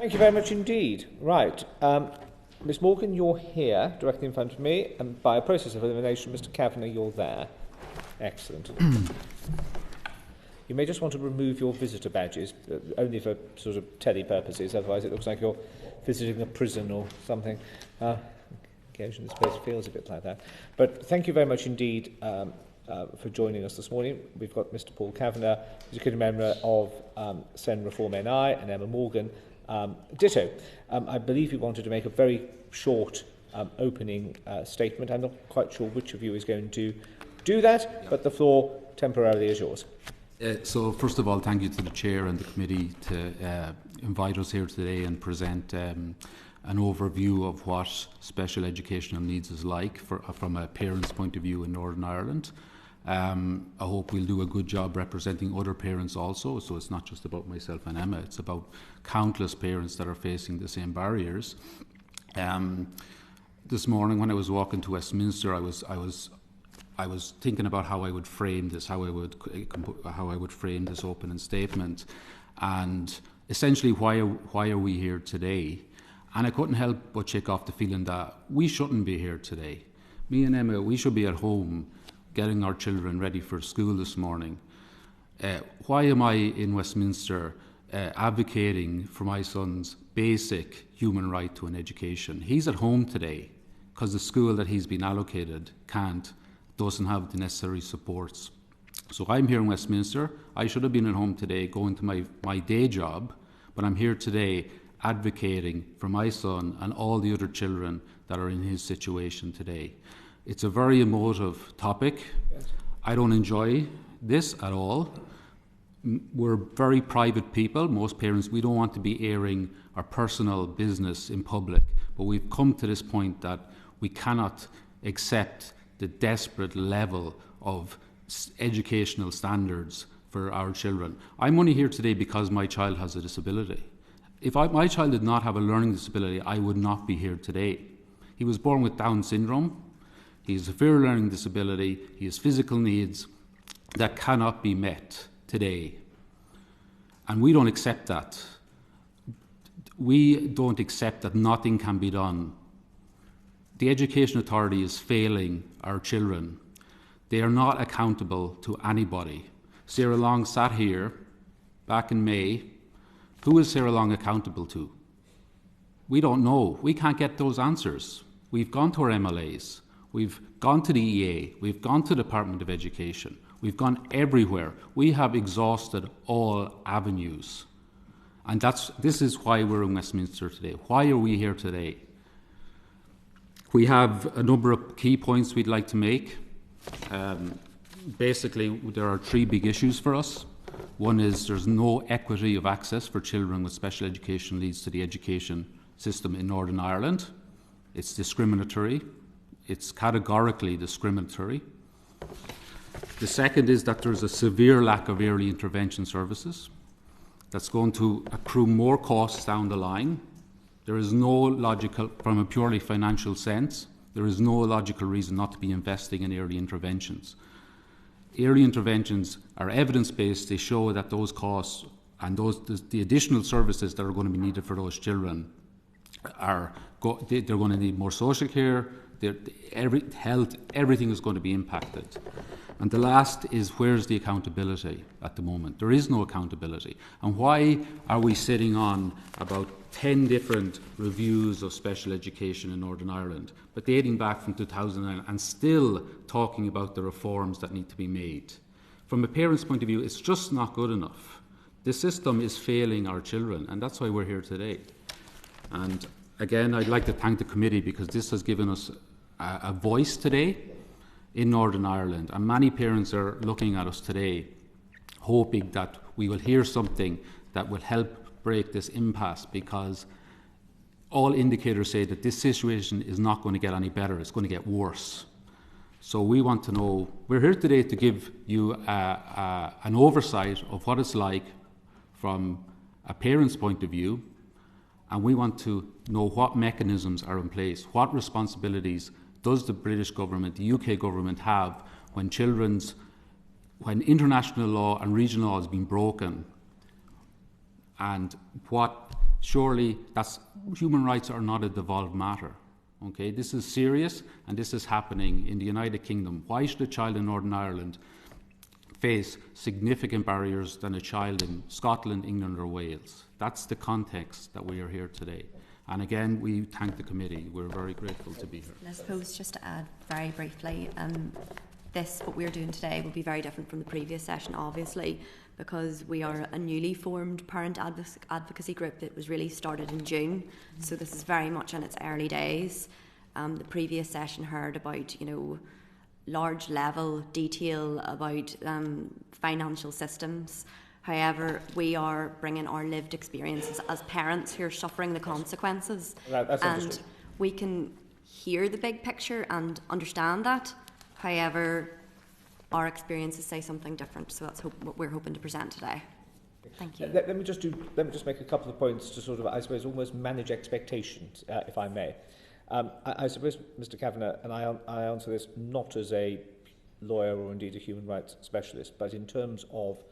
Thank you very much indeed. Right. Ms Morgan, you're here, directly in front of me, and by a process of elimination, Mr Kavanagh, you're there. Excellent. You may just want to remove your visitor badges, only for sort of telly purposes, otherwise it looks like you're visiting a prison or something. Occasionally this place feels a bit like that. But thank you very much indeed for joining us this morning. We've got Mr Paul Kavanagh, Executive Member of SEN Reform NI, and Emma Morgan, ditto. I believe you wanted to make a very short opening statement. I'm not quite sure which of you is going to do that, but the floor temporarily is yours. So first of all, thank you to the Chair and the Committee to invite us here today and present an overview of what special educational needs is like from a parent's point of view in Northern Ireland. I hope we'll do a good job representing other parents also, so it's not just about myself and Emma, it's about countless parents that are facing the same barriers. This morning when I was walking to Westminster, I was thinking about how I would frame this, how I would frame this opening statement, and essentially why are we here today? And I couldn't help but shake off the feeling that we shouldn't be here today. Me and Emma, we should be at home getting our children ready for school this morning. Why am I in Westminster advocating for my son's basic human right to an education? He's at home today because the school that he's been allocated doesn't have the necessary supports. So I'm here in Westminster. I should have been at home today going to my day job, but I'm here today advocating for my son and all the other children that are in his situation today. It's a very emotive topic. Yes. I don't enjoy this at all. We're very private people. Most parents, we don't want to be airing our personal business in public, but we've come to this point that we cannot accept the desperate level of educational standards for our children. I'm only here today because my child has a disability. If my child did not have a learning disability, I would not be here today. He was born with Down syndrome. He has a severe learning disability. He has physical needs that cannot be met today. And we don't accept that. We don't accept that nothing can be done. The Education Authority is failing our children. They are not accountable to anybody. Sarah Long sat here back in May. Who is Sarah Long accountable to? We don't know. We can't get those answers. We've gone to our MLAs. We've gone to the EA. We've gone to the Department of Education. We've gone everywhere. We have exhausted all avenues. And this is why we're in Westminster today. Why are we here today? We have a number of key points we'd like to make. Basically, there are three big issues for us. One is there's no equity of access for children with special education needs to the education system in Northern Ireland. It's discriminatory. It's categorically discriminatory. The second is that there's a severe lack of early intervention services that's going to accrue more costs down the line. There is no logical, from a purely financial sense, there is no logical reason not to be investing in early interventions. Early interventions are evidence-based. They show that those costs and the additional services that are going to be needed for those children they're going to need more social care, health, everything is going to be impacted. And the last is, where's the accountability at the moment? There is no accountability. And why are we sitting on about 10 different reviews of special education in Northern Ireland, but dating back from 2009 and still talking about the reforms that need to be made? From a parent's point of view, it's just not good enough. The system is failing our children, and that's why we're here today. And again, I'd like to thank the committee because this has given us a voice today in Northern Ireland, and many parents are looking at us today hoping that we will hear something that will help break this impasse, because all indicators say that this situation is not going to get any better, it's going to get worse. So we want to know, we're here today to give you an oversight of what it's like from a parent's point of view, and we want to know what mechanisms are in place, what responsibilities does the British government, the UK government have when international law and regional law has been broken, and what surely human rights are not a devolved matter. Okay, this is serious, and this is happening in the United Kingdom. Why should a child in Northern Ireland face significant barriers than a child in Scotland, England or Wales? That's the context that we are here today. And again, we thank the committee. We're very grateful to be here. And I suppose just to add very briefly, what we're doing today will be very different from the previous session, obviously, because we are a newly formed parent advocacy group that was really started in June. So this is very much in its early days. The previous session heard about, large level detail about financial systems. However, we are bringing our lived experiences as parents who are suffering the consequences. And we can hear the big picture and understand that. However, our experiences say something different, so that's what we're hoping to present today. Thank you. Let me just make a couple of points to sort of, I suppose, almost manage expectations, if I may. I suppose, Mr. Kavanagh, and I answer this not as a lawyer or indeed a human rights specialist, but in terms of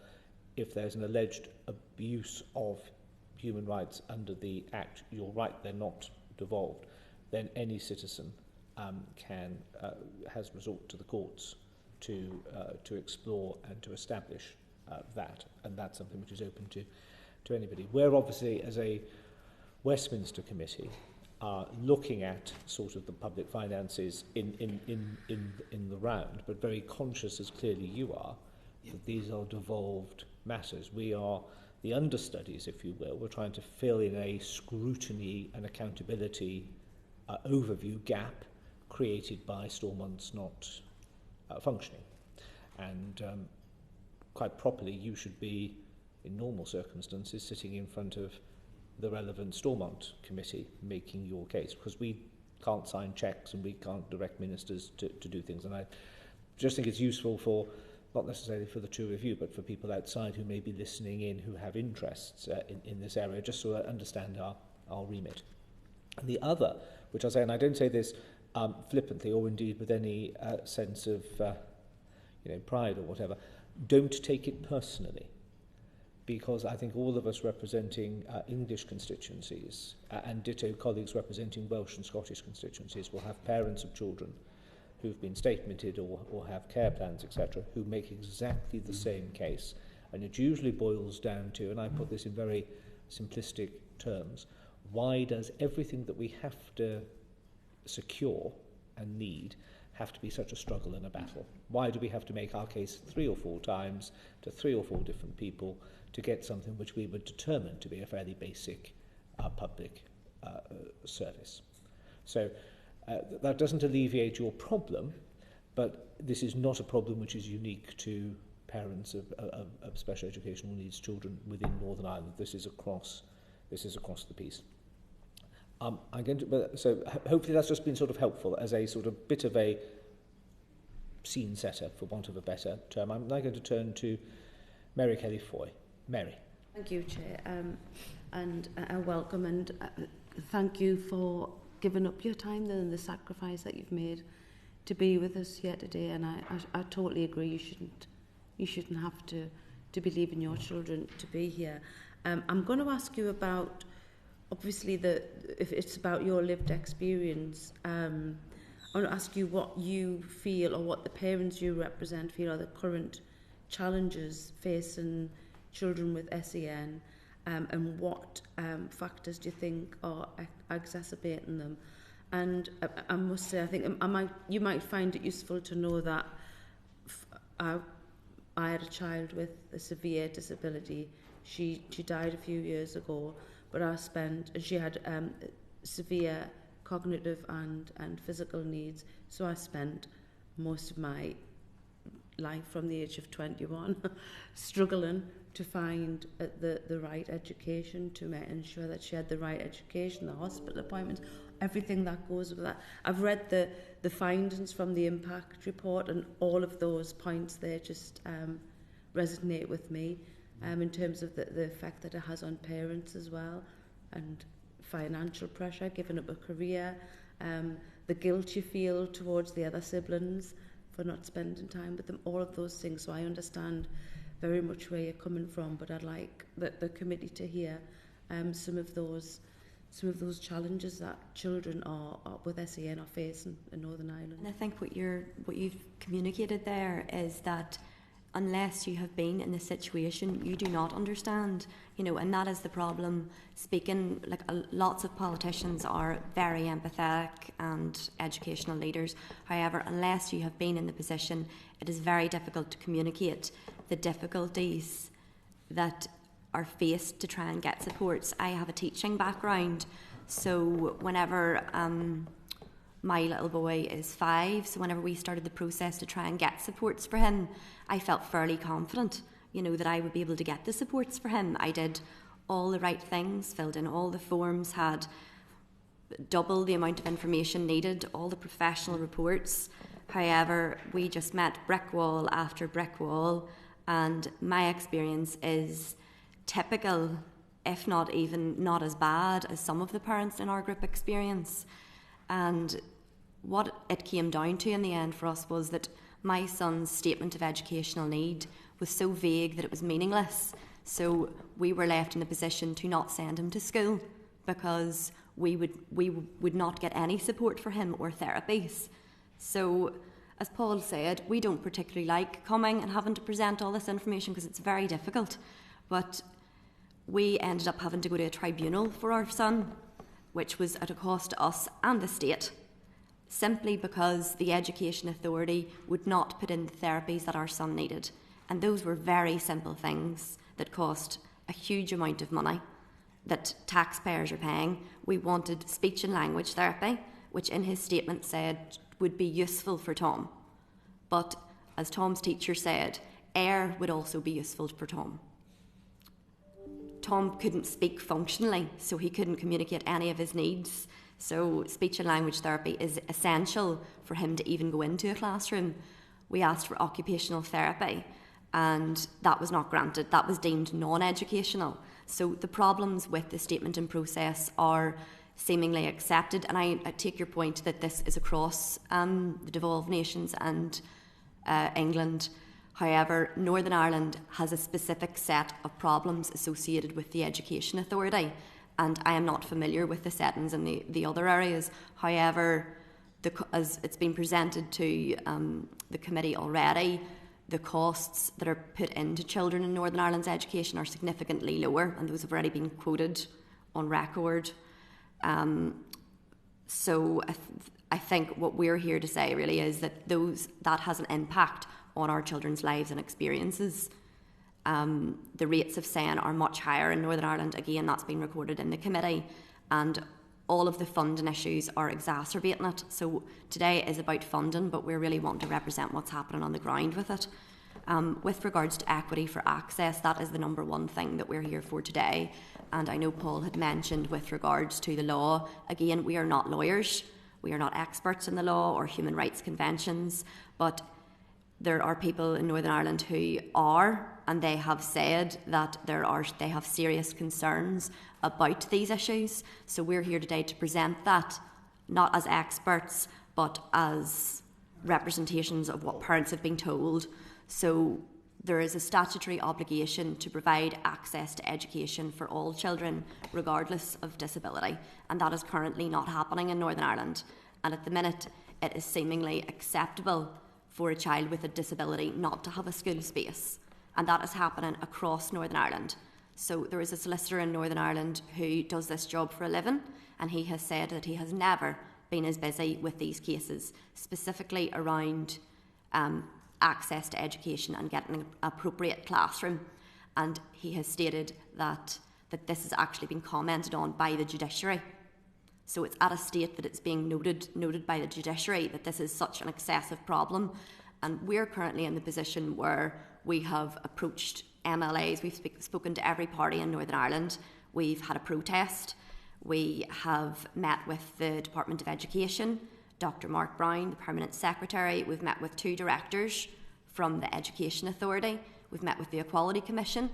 if there's an alleged abuse of human rights under the Act, you're right, they're not devolved, then any citizen has resort to the courts to explore and to establish that, and that's something which is open to anybody. We're obviously, as a Westminster committee, looking at sort of the public finances in the round, but very conscious, as clearly you are, that these are devolved matters. We are the understudies, if you will. We're trying to fill in a scrutiny and accountability overview gap created by Stormont's not functioning. And quite properly, you should be, in normal circumstances, sitting in front of the relevant Stormont committee making your case, because we can't sign cheques and we can't direct ministers to do things. And I just think it's useful for, not necessarily for the two of you, but for people outside who may be listening in who have interests in this area, just so I understand our remit. And the other, which I say, and I don't say this flippantly or indeed with any sense of pride or whatever, don't take it personally. Because I think all of us representing English constituencies and ditto colleagues representing Welsh and Scottish constituencies will have parents of children who've been statemented or have care plans, etc., who make exactly the same case. And it usually boils down to, and I put this in very simplistic terms, why does everything that we have to secure and need have to be such a struggle and a battle? Why do we have to make our case 3 or 4 times to 3 or 4 different people to get something which we were determined to be a fairly basic public service? So that doesn't alleviate your problem, but this is not a problem which is unique to parents of special educational needs children within Northern Ireland. This is across the piece. I'm going to, so hopefully that's just been sort of helpful as a sort of bit of a scene setter, for want of a better term. I'm now going to turn to Mary Kelly-Foy. Mary. Thank you, Chair, and welcome, and thank you for giving up your time and the sacrifice that you've made to be with us here today. And I totally agree. You shouldn't have to be leaving your children to be here. I'm going to ask you about, obviously, if it's about your lived experience. I want to ask you what you feel, or what the parents you represent feel, are the current challenges facing children with SEN, and what factors do you think are exacerbating them? And I must say, I think you might find it useful to know that I had a child with a severe disability. She died a few years ago, but she had severe cognitive and physical needs, so I spent most of my life from the age of 21 struggling to find the right education, to ensure that she had the right education, the hospital appointments, everything that goes with that. I've read the findings from the impact report, and all of those points there just resonate with me in terms of the effect that it has on parents as well, and financial pressure, giving up a career, the guilt you feel towards the other siblings for not spending time with them, all of those things. So I understand very much where you're coming from, but I'd like the committee to hear some of those challenges that children are with SEN are facing in Northern Ireland. And I think what you've communicated there is that unless you have been in the situation, you do not understand, and that is the problem. Speaking, lots of politicians are very empathetic and educational leaders. However, unless you have been in the position, it is very difficult to communicate the difficulties that are faced to try and get supports. I have a teaching background, so whenever my little boy is 5, so whenever we started the process to try and get supports for him, I felt fairly confident, that I would be able to get the supports for him. I did all the right things, filled in all the forms, had double the amount of information needed, all the professional reports. However, we just met brick wall after brick wall, and my experience is typical, if not even not as bad as some of the parents in our group experience. And what it came down to in the end for us was that my son's statement of educational need was so vague that it was meaningless. So we were left in a position to not send him to school because we would not get any support for him or therapies. So, as Paul said, we don't particularly like coming and having to present all this information because it's very difficult. But we ended up having to go to a tribunal for our son, which was at a cost to us and the state, simply because the Education Authority would not put in the therapies that our son needed. And those were very simple things that cost a huge amount of money that taxpayers are paying. We wanted speech and language therapy, which in his statement said would be useful for Tom. But as Tom's teacher said, air would also be useful for Tom. Tom couldn't speak functionally, so he couldn't communicate any of his needs. So speech and language therapy is essential for him to even go into a classroom. We asked for occupational therapy, and that was not granted. That was deemed non-educational. So the problems with the statement and process are seemingly accepted, and I take your point that this is across the devolved nations and England. However, Northern Ireland has a specific set of problems associated with the Education Authority, and I am not familiar with the settings in the other areas. However, as it's been presented to the committee already, the costs that are put into children in Northern Ireland's education are significantly lower, and those have already been quoted on record. So I think what we're here to say really is that that has an impact on our children's lives and experiences. The rates of SEN are much higher in Northern Ireland. Again, that's been recorded in the committee, and all of the funding issues are exacerbating it. So today is about funding, but we really want to represent what's happening on the ground with it. With regards to equity for access, that is the number one thing that we're here for today. And I know Paul had mentioned with regards to the law, again, we are not lawyers. We are not experts in the law or human rights conventions, but there are people in Northern Ireland who are, and they have said that they have serious concerns about these issues. So we're here today to present that, not as experts, but as representations of what parents have been told. So there is a statutory obligation to provide access to education for all children, regardless of disability, and that is currently not happening in Northern Ireland. And at the minute, it is seemingly acceptable for a child with a disability not to have a school space, and that is happening across Northern Ireland. So there is a solicitor in Northern Ireland who does this job for a living, and he has said that he has never been as busy with these cases, specifically around access to education and getting an appropriate classroom. And he has stated that this has actually been commented on by the judiciary. So it's at a state that it's being noted by the judiciary that this is such an excessive problem. And we're currently in the position where we have approached MLAs. We've spoken to every party in Northern Ireland. We've had a protest. We have met with the Department of Education, Dr. Mark Brown, the Permanent Secretary. We've met with 2 directors from the Education Authority. We've met with the Equality Commission.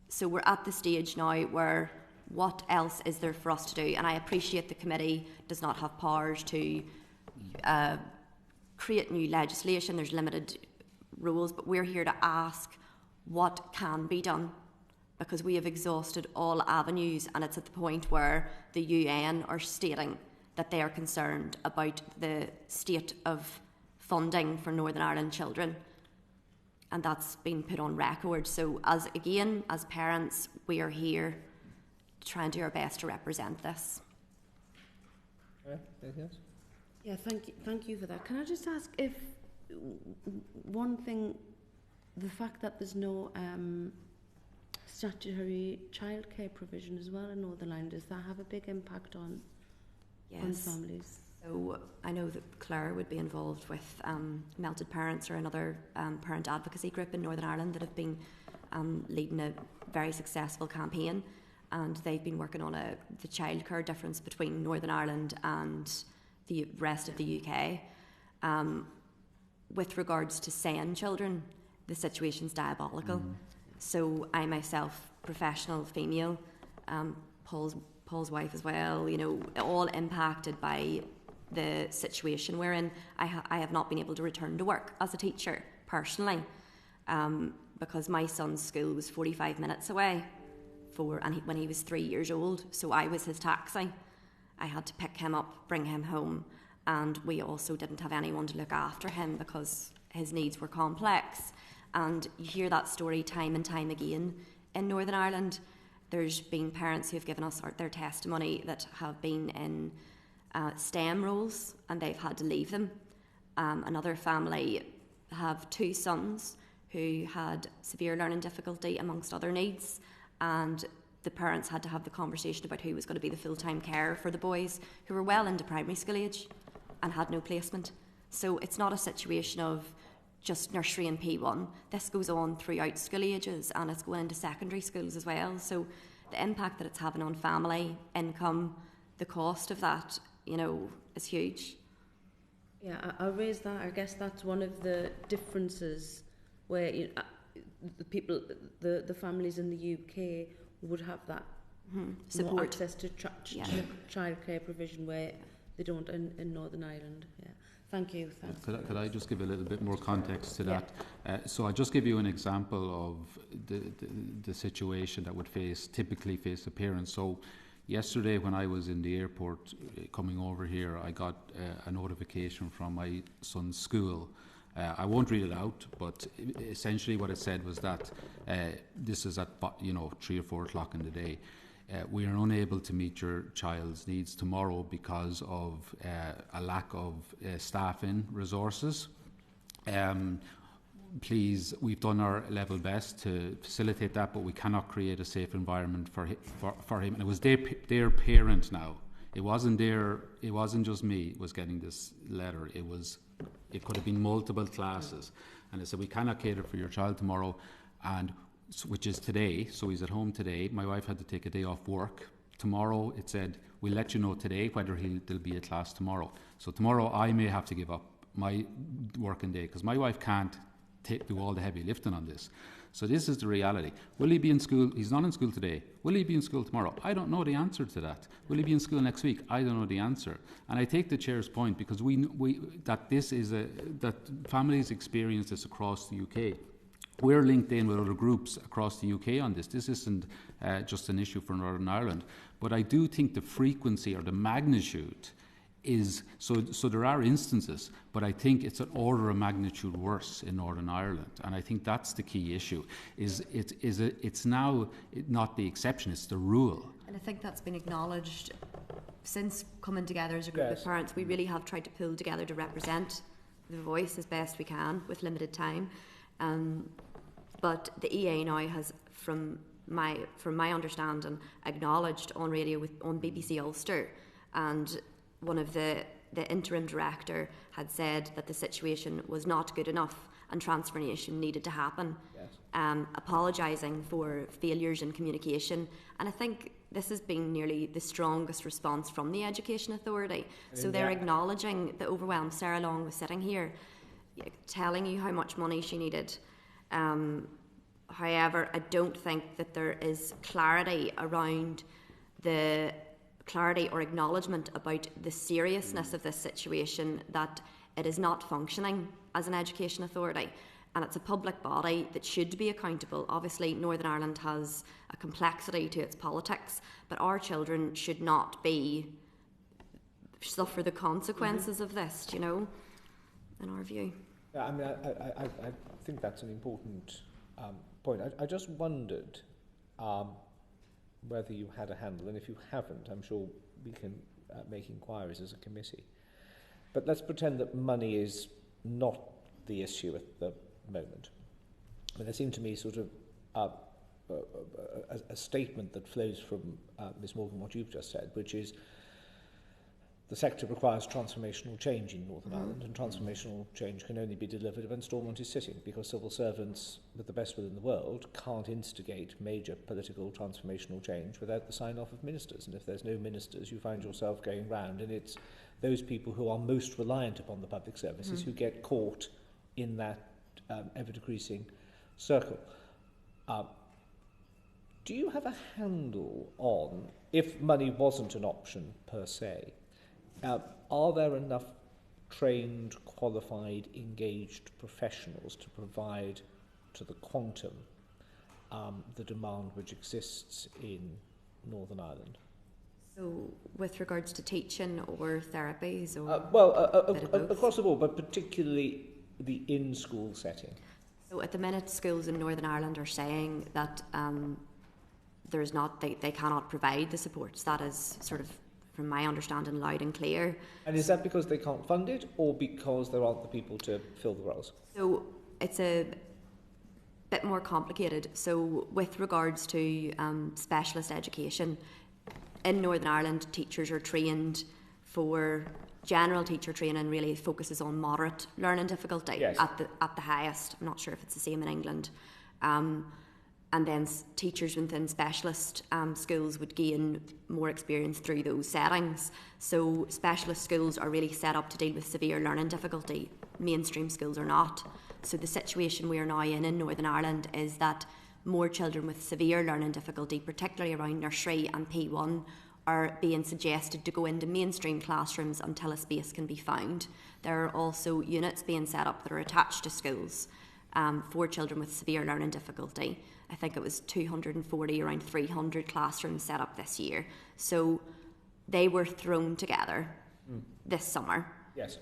So we're at the stage now where what else is there for us to do? And I appreciate the committee does not have powers to create new legislation. There's limited rules, but we're here to ask what can be done, because we have exhausted all avenues, and it's at the point where the UN are stating that they are concerned about the state of funding for Northern Ireland children. And that's been put on record. So as parents, we are here to try and do our best to represent this. Anything else? Yeah, thank you for that. Can I just ask if one thing, the fact that there's no statutory childcare provision as well in Northern Ireland, does that have a big impact on families? So I know that Claire would be involved with Melted Parents, or another parent advocacy group in Northern Ireland that have been leading a very successful campaign, and they've been working on the childcare difference between Northern Ireland and the rest of the UK. With regards to SEN children, the situation's diabolical. So I myself, professional female, Paul's wife as well, all impacted by the situation we're in. I have not been able to return to work as a teacher personally, because my son's school was 45 minutes away when he was 3 years old, so I was his taxi. I had to pick him up, bring him home, and we also didn't have anyone to look after him because his needs were complex. And you hear that story time and time again in Northern Ireland. There's been parents who have given us their testimony that have been in STEM roles and they've had to leave them. Another family have 2 sons who had severe learning difficulty amongst other needs, and the parents had to have the conversation about who was going to be the full-time carer for the boys, who were well into primary school age and had no placement. So it's not a situation of just nursery and P1. This goes on throughout school ages, and it's going into secondary schools as well. So the impact that it's having on family income, the cost of that, is huge. Yeah, I'll raise that. I guess that's one of the differences where the people, the families in the UK would have that support, more access to childcare provision where they don't in Northern Ireland. Yeah. Thank you. Could I just give a little bit more context to that? So I'll just give you an example of the situation that would typically face a parent. So yesterday when I was in the airport coming over here, I got a notification from my son's school. I won't read it out, but essentially what it said was that this is at 3 or 4 o'clock in the day. We are unable to meet your child's needs tomorrow because of a lack of staffing resources. Please, we've done our level best to facilitate that, but we cannot create a safe environment for him. And it was their parent now. It wasn't just me was getting this letter. It could have been multiple classes. And they said, we cannot cater for your child tomorrow, which is today, so he's at home today. My wife had to take a day off work. Tomorrow, it said, we'll let you know today whether there'll be a class tomorrow. So tomorrow I may have to give up my working day because my wife can't do all the heavy lifting on this. So this is the reality. Will he be in school? He's not in school today. Will he be in school tomorrow? I don't know the answer to that. Will he be in school next week? I don't know the answer. And I take the chair's point because that families experience this across the UK. We're linked in with other groups across the UK on this. This isn't just an issue for Northern Ireland. But I do think the frequency or the magnitude is, so there are instances, but I think it's an order of magnitude worse in Northern Ireland. And I think that's the key issue, it's now not the exception, it's the rule. And I think that's been acknowledged since coming together as a group of parents. We really have tried to pull together to represent the voice as best we can with limited time. But the EA now has, from my understanding, acknowledged on radio on BBC Ulster, and one of the interim director had said that the situation was not good enough and transformation needed to happen, apologising for failures in communication. And I think this has been nearly the strongest response from the Education Authority. So they're acknowledging the overwhelmed. Sarah Long was sitting here telling you how much money she needed. However, I don't think that there is clarity around clarity or acknowledgement about the seriousness of this situation, that it is not functioning as an education authority. and it's a public body that should be accountable. Obviously, Northern Ireland has a complexity to its politics, but our children should not suffer the consequences of this, you know, in our view. Yeah, I mean, I think that's an important point. I just wondered whether you had a handle, and if you haven't, I'm sure we can make inquiries as a committee. But let's pretend that money is not the issue at the moment. I mean, there seemed to me sort of a statement that flows from Ms Morgan, what you've just said, which is the sector requires transformational change in Northern Ireland, and transformational change can only be delivered when Stormont is sitting, because civil servants, with the best will in the world, can't instigate major political transformational change without the sign-off of ministers. And if there's no ministers, you find yourself going round, and it's those people who are most reliant upon the public services who get caught in that ever-decreasing circle. Do you have a handle on, if money wasn't an option per se, are there enough trained, qualified, engaged professionals to provide to the quantum the demand which exists in Northern Ireland? So, with regards to teaching or therapies, or across the board, but particularly the in-school setting. So, at the minute, schools in Northern Ireland are saying that they cannot provide the supports. That is sort of, from my understanding, loud and clear. And is that because they can't fund it, or because there aren't the people to fill the roles? So it's a bit more complicated. So with regards to specialist education, in Northern Ireland, teachers are trained for general teacher training. Really focuses on moderate learning difficulty. Yes. at the highest. I'm not sure if it's the same in England. And then teachers within specialist schools would gain more experience through those settings. So specialist schools are really set up to deal with severe learning difficulty. Mainstream schools are not. So the situation we are now in Northern Ireland is that more children with severe learning difficulty, particularly around nursery and P1, are being suggested to go into mainstream classrooms until a space can be found. There are also units being set up that are attached to schools for children with severe learning difficulty. I think it was 240, around 300 classrooms set up this year. So they were thrown together this summer. Yes.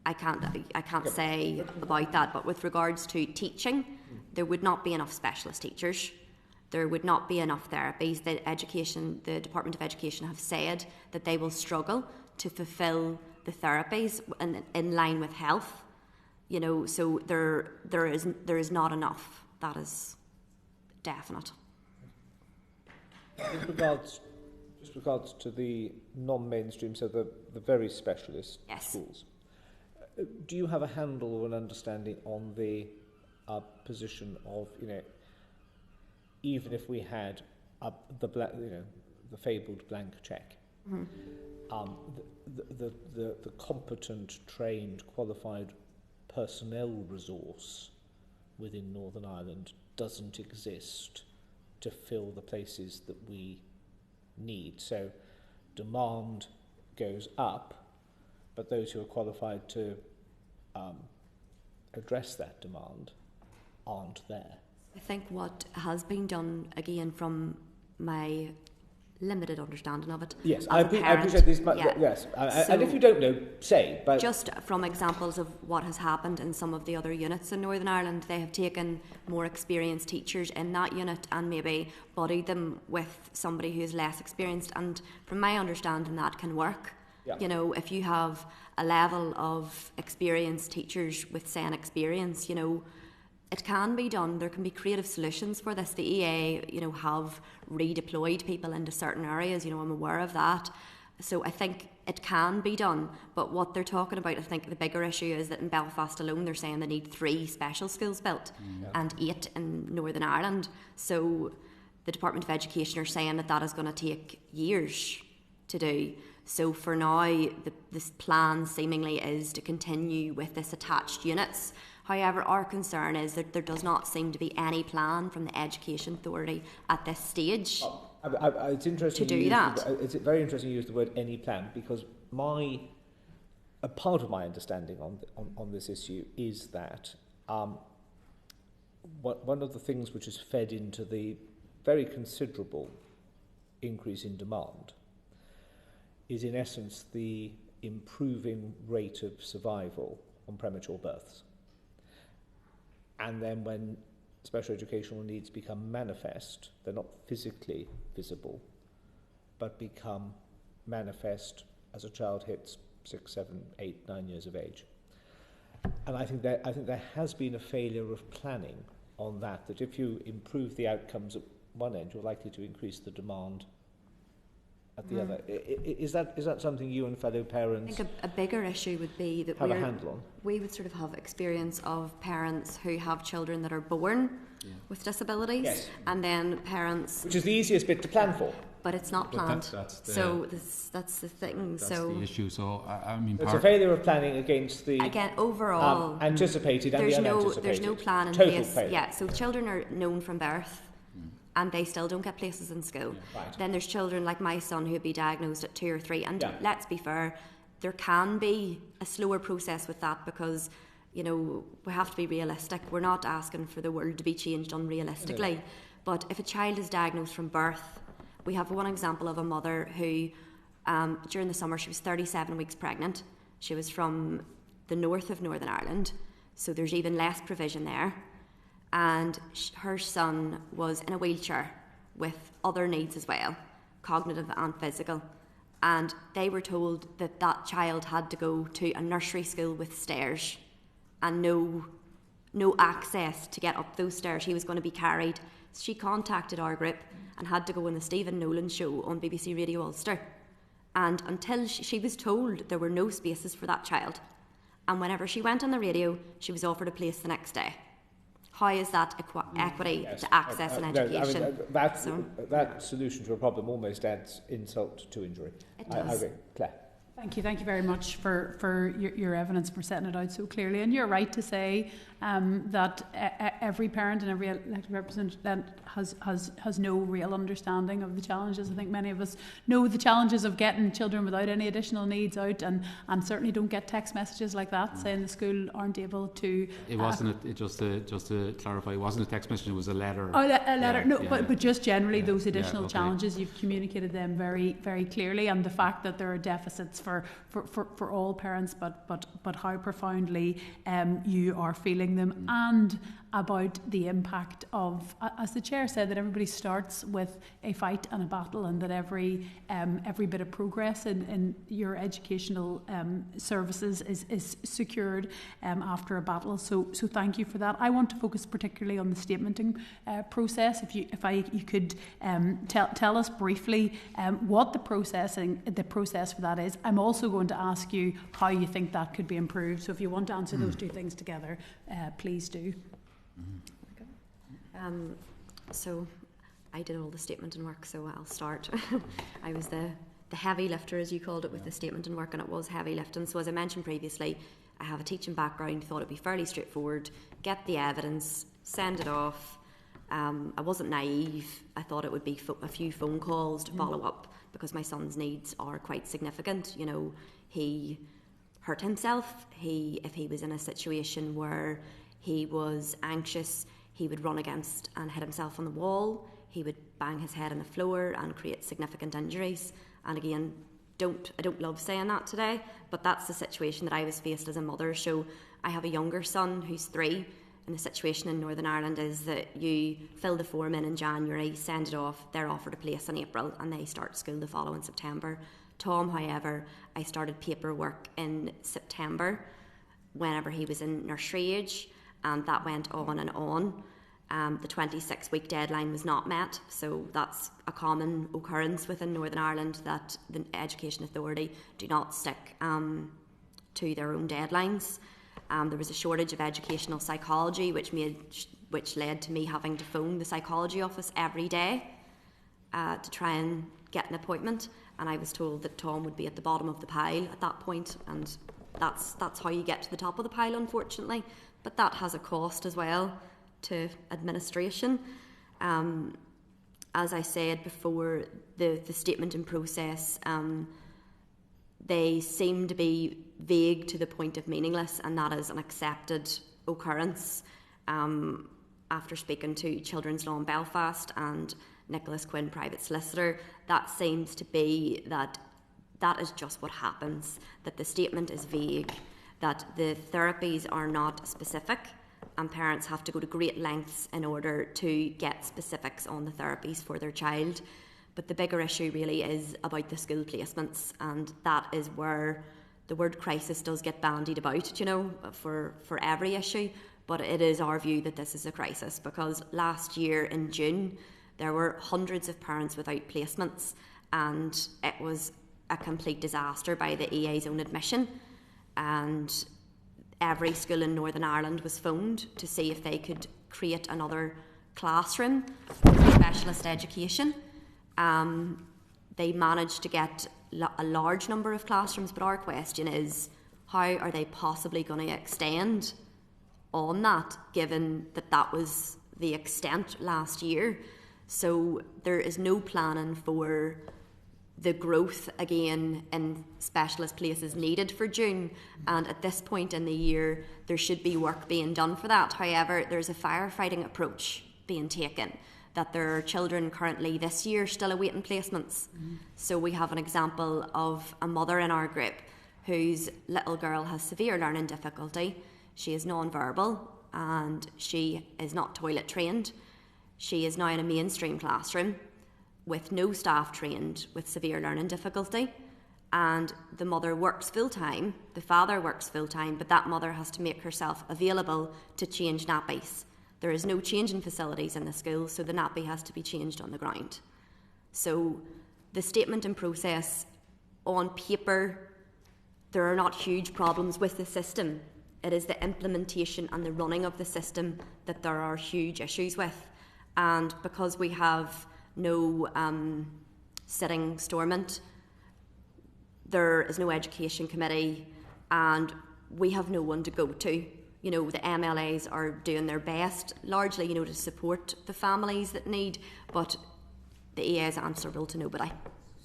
I can't say about that, but with regards to teaching, there would not be enough specialist teachers. There would not be enough therapies. The Department of Education have said that they will struggle to fulfil the therapies in line with health. You know, so there is not enough. That is definite. With regards to the non-mainstream, so the very specialist schools, do you have a handle or an understanding on the position of, you know, even if we had the fabled blank cheque, the competent, trained, qualified personnel resource within Northern Ireland doesn't exist to fill the places that we need. So demand goes up, but those who are qualified to address that demand aren't there. I think what has been done, again, from my limited understanding of it. Yes, I appreciate this. Yes, and if you don't know, say. But just from examples of what has happened in some of the other units in Northern Ireland, they have taken more experienced teachers in that unit and maybe buddied them with somebody who is less experienced. And from my understanding, that can work. Yeah. You know, if you have a level of experienced teachers with SEN experience, you know, it can be done. There can be creative solutions for this. The EA, you know, have redeployed people into certain areas. You know, I'm aware of that. So I think it can be done. But what they're talking about, I think the bigger issue is that in Belfast alone, they're saying they need 3 special schools built and 8 in Northern Ireland. So the Department of Education are saying that is going to take years to do. So for now, this plan seemingly is to continue with this attached units. However, our concern is that there does not seem to be any plan from the Education Authority at this stage it's interesting to do that. It's very interesting you use the word any plan, because a part of my understanding on this issue is that one of the things which is fed into the very considerable increase in demand is in essence the improving rate of survival on premature births. And then when special educational needs become manifest, they're not physically visible, but become manifest as a child hits 6, 7, 8, 9 years of age. And I think there has been a failure of planning on that if you improve the outcomes at one end, you're likely to increase the demand at the other. Is that something you and fellow parents I think a bigger issue would be that have a handle on? We would sort of have experience of parents who have children that are born with disabilities, yes, and then parents... Which is the easiest bit to plan for. But it's not planned. That's the thing. That's the issue. So I mean, it's a failure of planning against the overall anticipated and the unanticipated. There's no plan in Total place. failure. Yeah, so children are known from birth, and they still don't get places in school. Right. Then there's children like my son who would be diagnosed at 2 or 3, and let's be fair, there can be a slower process with that because, you know, we have to be realistic. We're not asking for the world to be changed unrealistically. No. But if a child is diagnosed from birth, we have one example of a mother who, during the summer, she was 37 weeks pregnant. She was from the north of Northern Ireland, so there's even less provision there. And her son was in a wheelchair with other needs as well, cognitive and physical. And they were told that that child had to go to a nursery school with stairs and no access to get up those stairs. He was going to be carried. She contacted our group and had to go on the Stephen Nolan show on BBC Radio Ulster. And until she was told there were no spaces for that child. And whenever she went on the radio, she was offered a place the next day. How is that equity to access and education? No, I mean, that solution to a problem almost adds insult to injury. It does. I agree. Claire. Thank you very much for your evidence, for setting it out so clearly. And you're right to say that every parent and every elected representative has no real understanding of the challenges. I think many of us know the challenges of getting children without any additional needs out, and certainly don't get text messages like that saying the school aren't able to. It wasn't. Just to clarify, it wasn't a text message. It was a letter. Oh, a letter. But just generally those additional challenges, you've communicated them very, very clearly, and the fact that there are deficits for all parents, but how profoundly you are feeling them, and about the impact of, as the chair said, that everybody starts with a fight and a battle, and that every bit of progress in your educational services is secured after a battle. So thank you for that. I want to focus particularly on the statementing process. If you could tell us briefly what the process for that is. I'm also going to ask you how you think that could be improved. So if you want to answer those two things together, please do. So I did all the statement and work, so I'll start. I was the heavy lifter, as you called it, with the statement and work, and it was heavy lifting. So as I mentioned previously, I have a teaching background, thought it'd be fairly straightforward, get the evidence, send it off. I wasn't naive. I thought it would be a few phone calls to follow up, because my son's needs are quite significant. You know, he hurt himself. If he was in a situation where he was anxious, he would run against and hit himself on the wall. He would bang his head on the floor and create significant injuries. And again, I don't love saying that today, but that's the situation that I was faced as a mother. So I have a younger son who's 3, and the situation in Northern Ireland is that you fill the form in January, send it off, they're offered a place in April, and they start school the following September. Tom, however, I started paperwork in September whenever he was in nursery age, and that went on and on. The 26-week deadline was not met, so that's a common occurrence within Northern Ireland, that the Education Authority do not stick to their own deadlines. There was a shortage of educational psychology, which led to me having to phone the psychology office every day to try and get an appointment, and I was told that Tom would be at the bottom of the pile at that point, and that's how you get to the top of the pile, unfortunately. But that has a cost as well to administration. As I said before, the statementing process, they seem to be vague to the point of meaningless, and that is an accepted occurrence. After speaking to Children's Law in Belfast and Nicholas Quinn, private solicitor, that seems to be that is just what happens, that the statement is vague, that the therapies are not specific, and parents have to go to great lengths in order to get specifics on the therapies for their child. But the bigger issue really is about the school placements, and that is where the word crisis does get bandied about, you know, for every issue. But it is our view that this is a crisis, because last year in June there were hundreds of parents without placements, and it was a complete disaster by the EA's own admission. And every school in Northern Ireland was phoned to see if they could create another classroom for specialist education. They managed to get a large number of classrooms, but our question is, how are they possibly going to extend on that, given that that was the extent last year? So there is no planning for the growth again in specialist places needed for June, and at this point in the year there should be work being done for that. However, there's a firefighting approach being taken, that there are children currently this year still awaiting placements. So we have an example of a mother in our group whose little girl has severe learning difficulty. She is non-verbal and she is not toilet trained. She is now in a mainstream classroom with no staff trained with severe learning difficulty, and the mother works full-time, the father works full-time, but that mother has to make herself available to change nappies. There is no changing facilities in the school, so the nappy has to be changed on the ground. So the statement and process, on paper, there are not huge problems with the system. It is the implementation and the running of the system that there are huge issues with. And because we have no sitting stormont, there is no education committee, and we have no one to go to. You know, the MLAs are doing their best, largely, you know, to support the families that need, but the EA is answerable to nobody.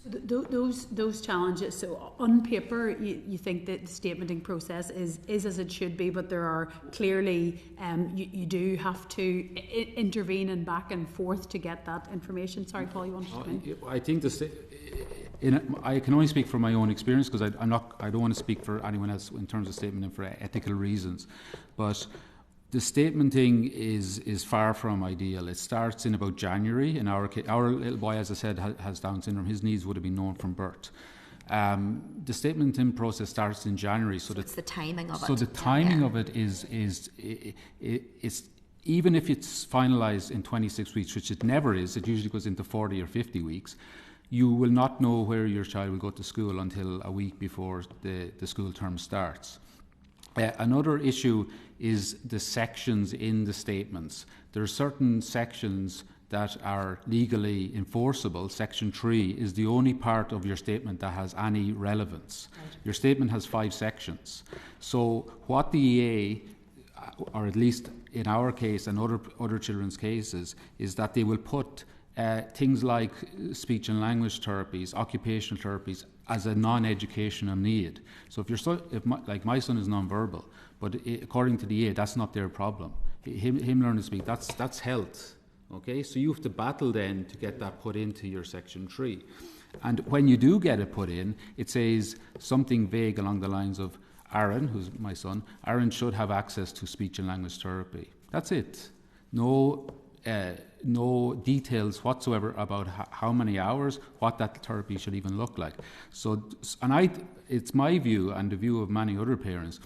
Those challenges, so on paper you think that the statementing process is as it should be, but there are clearly you do have to intervene and back and forth to get that information. Sorry, Paul, you wanted to come in? I think I can only speak from my own experience, because I don't want to speak for anyone else in terms of statementing for ethical reasons, but the statementing is far from ideal. It starts in about January. In our case, our little boy, as I said, has Down syndrome. His needs would have been known from birth. The statementing process starts in January. So it's the timing of it. So the timing of it is even if it's finalised in 26 weeks, which it never is, it usually goes into 40 or 50 weeks, you will not know where your child will go to school until a week before the school term starts. Another issue is the sections in the statements. There are certain sections that are legally enforceable. Section 3 is the only part of your statement that has any relevance. Right. Your statement has 5 sections. So what the EA, or at least in our case and other children's cases, is that they will put things like speech and language therapies, occupational therapies, as a non-educational need. So if my son is non-verbal, but according to the EA, that's not their problem. Him learning to speak, that's health. Okay, so you have to battle then to get that put into your section 3. And when you do get it put in, it says something vague along the lines of, Aaron, who's my son, Aaron should have access to speech and language therapy. That's it. No details whatsoever about how many hours, what that therapy should even look like. So, it's my view and the view of many other parents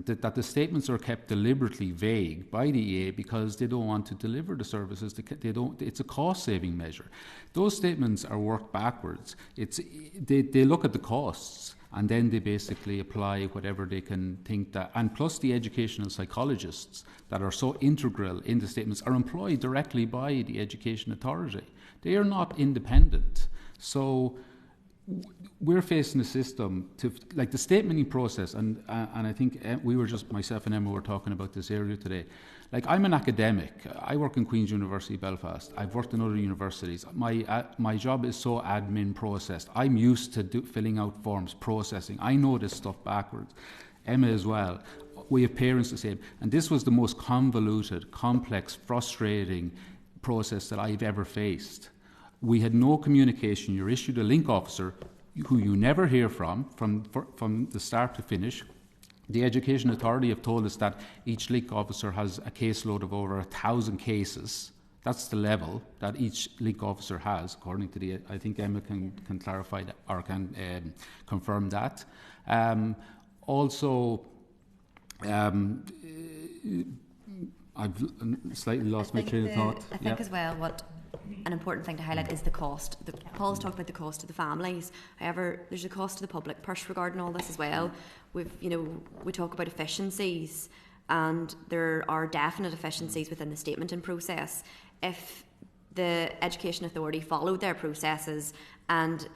that the statements are kept deliberately vague by the EA because they don't want to deliver the services. It's a cost-saving measure. Those statements are worked backwards. They look at the costs, and then they basically apply whatever they can think that, and plus the educational psychologists that are so integral in the statements are employed directly by the education authority. They are not independent. So we're facing a system like the statementing process, and I think myself and Emma were talking about this earlier today. Like, I'm an academic. I work in Queen's University Belfast. I've worked in other universities. My job is so admin processed. I'm used to filling out forms, processing. I know this stuff backwards. Emma as well. we have parents the same. And this was the most convoluted, complex, frustrating process that I've ever faced. We had no communication. You're issued a link officer who you never hear from the start to finish. The Education Authority have told us that each link officer has a caseload of over 1,000 cases. That's the level that each link officer has, according to the. I think Emma can clarify that or can confirm that. I've slightly lost my train of thought. I think as well what an important thing to highlight is the cost. Paul's talked about the cost to the families. However, there's a cost to the public purse regarding all this as well. We talk about efficiencies, and there are definite efficiencies within the statementing process. If the Education Authority followed their processes and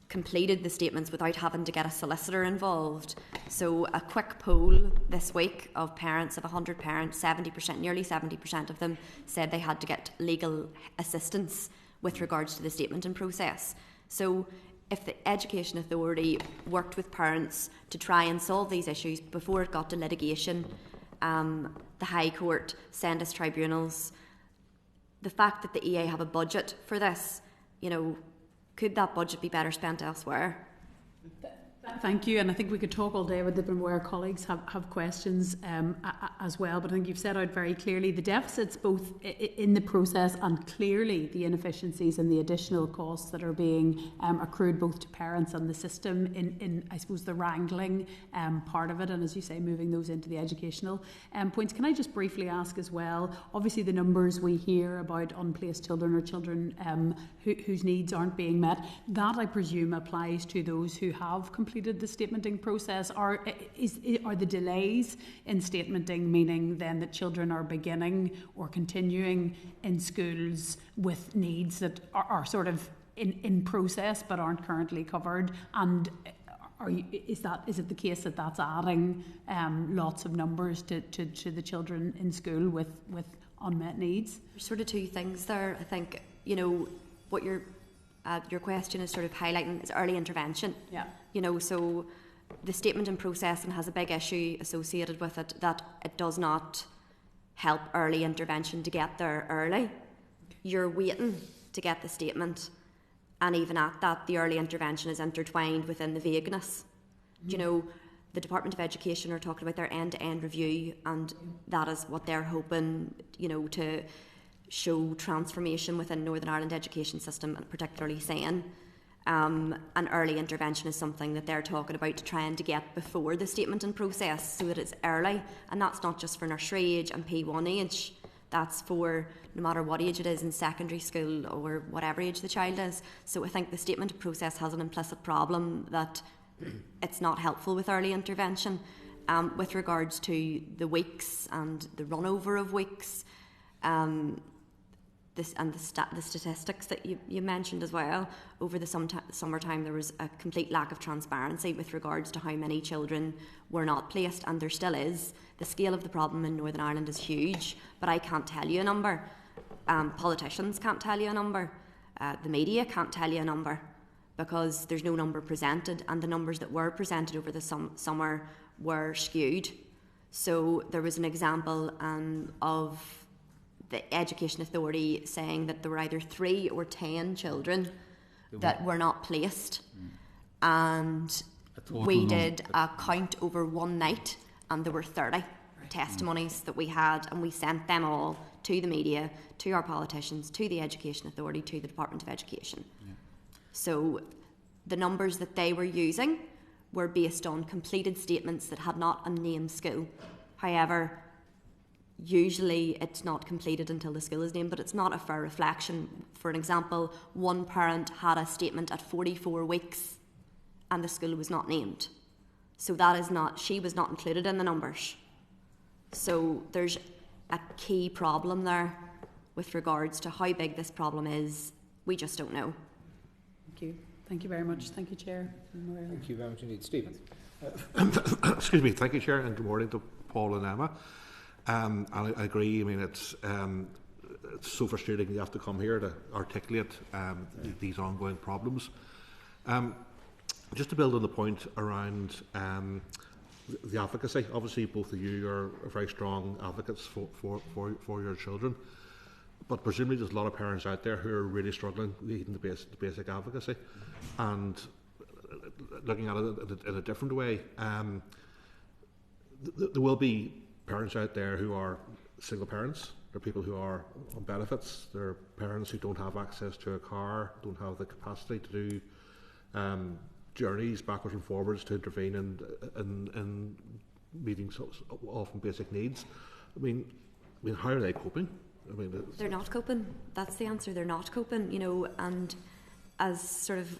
completed the statements without having to get a solicitor involved. So a quick poll this week of parents, of 100 parents, 70%, nearly 70% of them said they had to get legal assistance with regards to the statementing process. So if the Education Authority worked with parents to try and solve these issues before it got to litigation, the High Court, Sendus tribunals, the fact that the EA have a budget for this, could that budget be better spent elsewhere? Thank you, and I think we could talk all day about them and where colleagues have questions as well, but I think you've set out very clearly the deficits both in the process and clearly the inefficiencies and the additional costs that are being accrued both to parents and the system in I suppose the wrangling part of it, and as you say, moving those into the educational points. Can I just briefly ask as well, obviously the numbers we hear about unplaced children or children whose needs aren't being met, that I presume applies to those who have completed the statementing process. Are the delays in statementing meaning then that children are beginning or continuing in schools with needs that are sort of in process but aren't currently covered? And is it the case that that's adding lots of numbers to the children in school with unmet needs? There's sort of two things there. I think what your question is sort of highlighting is early intervention. Yeah. So the statementing process has a big issue associated with it, that it does not help early intervention to get there early. You're waiting to get the statement, and even at that, the early intervention is intertwined within the vagueness. The Department of Education are talking about their end-to-end review, and that is what they're hoping, to show transformation within Northern Ireland education system, and particularly SEN. And early intervention is something that they're talking about to try and to get before the statementing process so that it's early. And that's not just for nursery age and P1 age, that's for no matter what age it is in secondary school or whatever age the child is. So I think the statementing process has an implicit problem that it's not helpful with early intervention. With regards to the weeks and the runover of weeks, the statistics that you mentioned as well, over the summertime there was a complete lack of transparency with regards to how many children were not placed, and there still is. The scale of the problem in Northern Ireland is huge, but I can't tell you a number. Politicians can't tell you a number. The media can't tell you a number, because there's no number presented, and the numbers that were presented over the summer were skewed. So there was an example of the Education Authority saying that there were either 3 or 10 children that were not placed, and we did a count over one night and there were 30 testimonies that we had, and we sent them all to the media, to our politicians, to the Education Authority, to the Department of Education. So the numbers that they were using were based on completed statements that had not a named school. However, usually it's not completed until the school is named, but it's not a fair reflection. For an example, one parent had a statement at 44 weeks and the school was not named. So she was not included in the numbers. So there's a key problem there with regards to how big this problem is. We just don't know. Thank you. Thank you very much. Thank you, Chair. Thank you very much indeed. Stephen. Excuse me. Thank you, Chair, and good morning to Paul and Emma. And I agree. I mean, it's so frustrating you have to come here to articulate these ongoing problems. Just to build on the point around the advocacy. Obviously, both of you are very strong advocates for your children. But presumably there's a lot of parents out there who are really struggling with the basic advocacy. And looking at it in a different way, there will be parents out there who are single parents. There are people who are on benefits. There are parents who don't have access to a car, don't have the capacity to do journeys backwards and forwards to intervene in meeting often basic needs. I mean, how are they coping? I mean, they're not coping. That's the answer. They're not coping, and as sort of,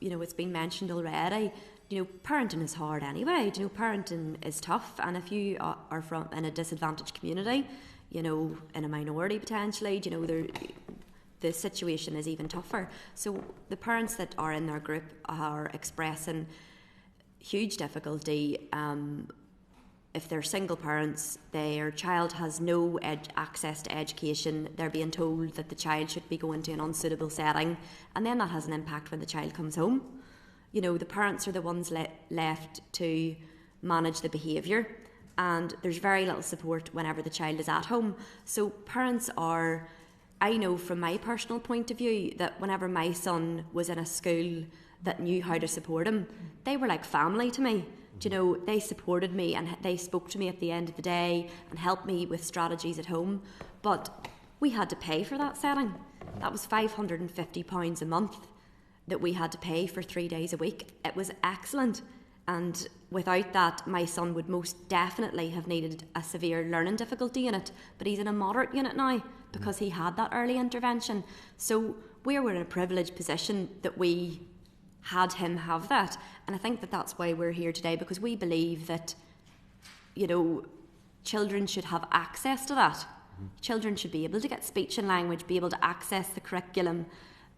it's been mentioned already, parenting is hard anyway. Parenting is tough, and if you are from in a disadvantaged community, in a minority potentially, the situation is even tougher. So the parents that are in their group are expressing huge difficulty. If they're single parents, their child has no access to education, they're being told that the child should be going to an unsuitable setting, and then that has an impact when the child comes home. The parents are the ones left to manage the behaviour, and there's very little support whenever the child is at home. So parents are, I know from my personal point of view, that whenever my son was in a school that knew how to support him, they were like family to me. They supported me and they spoke to me at the end of the day and helped me with strategies at home. But we had to pay for that setting. That was £550 a month that we had to pay for 3 days a week. It was excellent. And without that, my son would most definitely have needed a severe learning difficulty unit. But he's in a moderate unit now because he had that early intervention. So we were in a privileged position that we had him have that, and I think that that's why we're here today, because we believe that children should have access to that. Children should be able to get speech and language, be able to access the curriculum,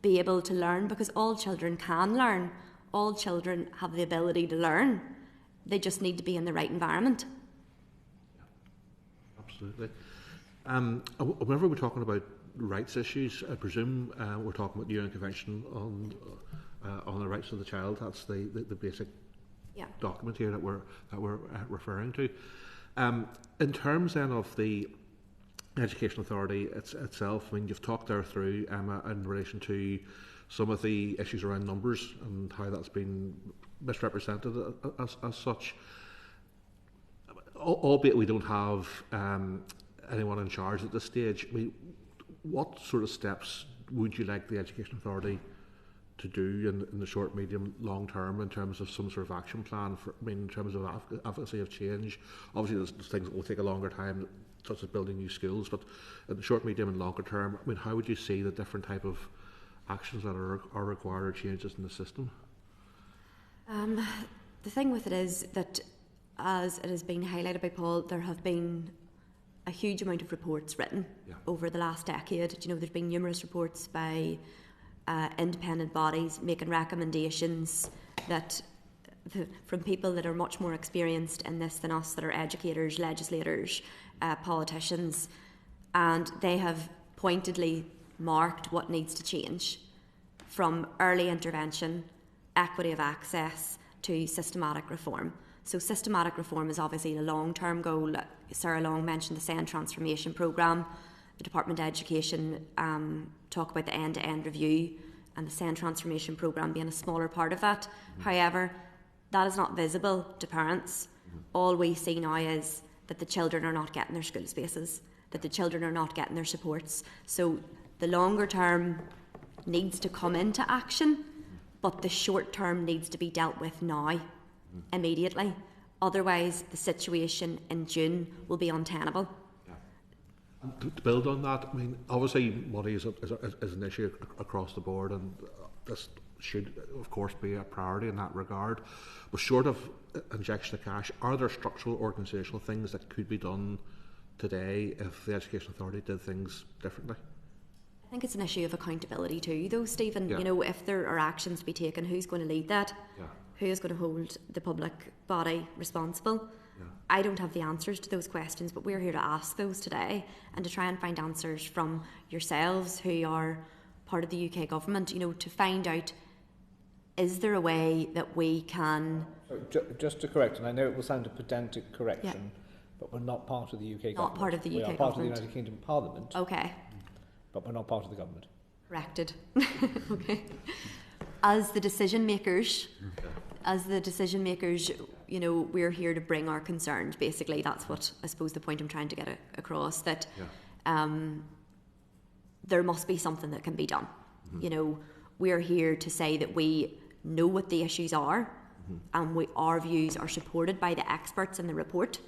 be able to learn, because all children can learn. All children have the ability to learn. They just need to be in the right environment. Absolutely. Whenever we're talking about rights issues, I presume we're talking about the UN Convention on the rights of the child. That's the basic document here that we're referring to. In terms then of the Education Authority itself, I mean, you've talked there through, Emma, in relation to some of the issues around numbers and how that's been misrepresented as such. Albeit we don't have anyone in charge at this stage, I mean, what sort of steps would you like the Education Authority to do in the short, medium, long term in terms of some sort of action plan in terms of advocacy of change? Obviously there's things that will take a longer time, such as building new schools, but in the short, medium and longer term, I mean, how would you see the different type of actions that are required or changes in the system? The thing with it is that, as it has been highlighted by Paul, there have been a huge amount of reports written over the last decade. There's been numerous reports by independent bodies making recommendations that from people that are much more experienced in this than us, that are educators, legislators, politicians, and they have pointedly marked what needs to change, from early intervention, equity of access, to systematic reform. So systematic reform is obviously a long-term goal. Sarah Long mentioned the SEN transformation programme. The Department of Education talk about the end-to-end review, and the SEN transformation programme being a smaller part of that. However, that is not visible to parents. All we see now is that the children are not getting their school spaces, that the children are not getting their supports. So the longer term needs to come into action, but the short term needs to be dealt with now, immediately. Otherwise, the situation in June will be untenable. And to build on that, I mean, obviously money is an issue across the board, and this should, of course, be a priority in that regard. But short of injection of cash, are there structural organisational things that could be done today if the Education Authority did things differently? I think it's an issue of accountability too, though, Stephen. If there are actions to be taken, who's going to lead that? Who is going to hold the public body responsible? I don't have the answers to those questions, but we're here to ask those today and to try and find answers from yourselves, who are part of the UK government, to find out, is there a way that we can Just to correct, and I know it will sound a pedantic correction, but we're not part of the UK government. Not part of the UK government. We are part government. of the United Kingdom Parliament, Okay, but we're not part of the government. corrected. Okay. As the decision makers, you know, we're here to bring our concerns. Basically, that's what I suppose the point I'm trying to get across. That there must be something that can be done. You know, we're here to say that we know what the issues are, and our views are supported by the experts in the report.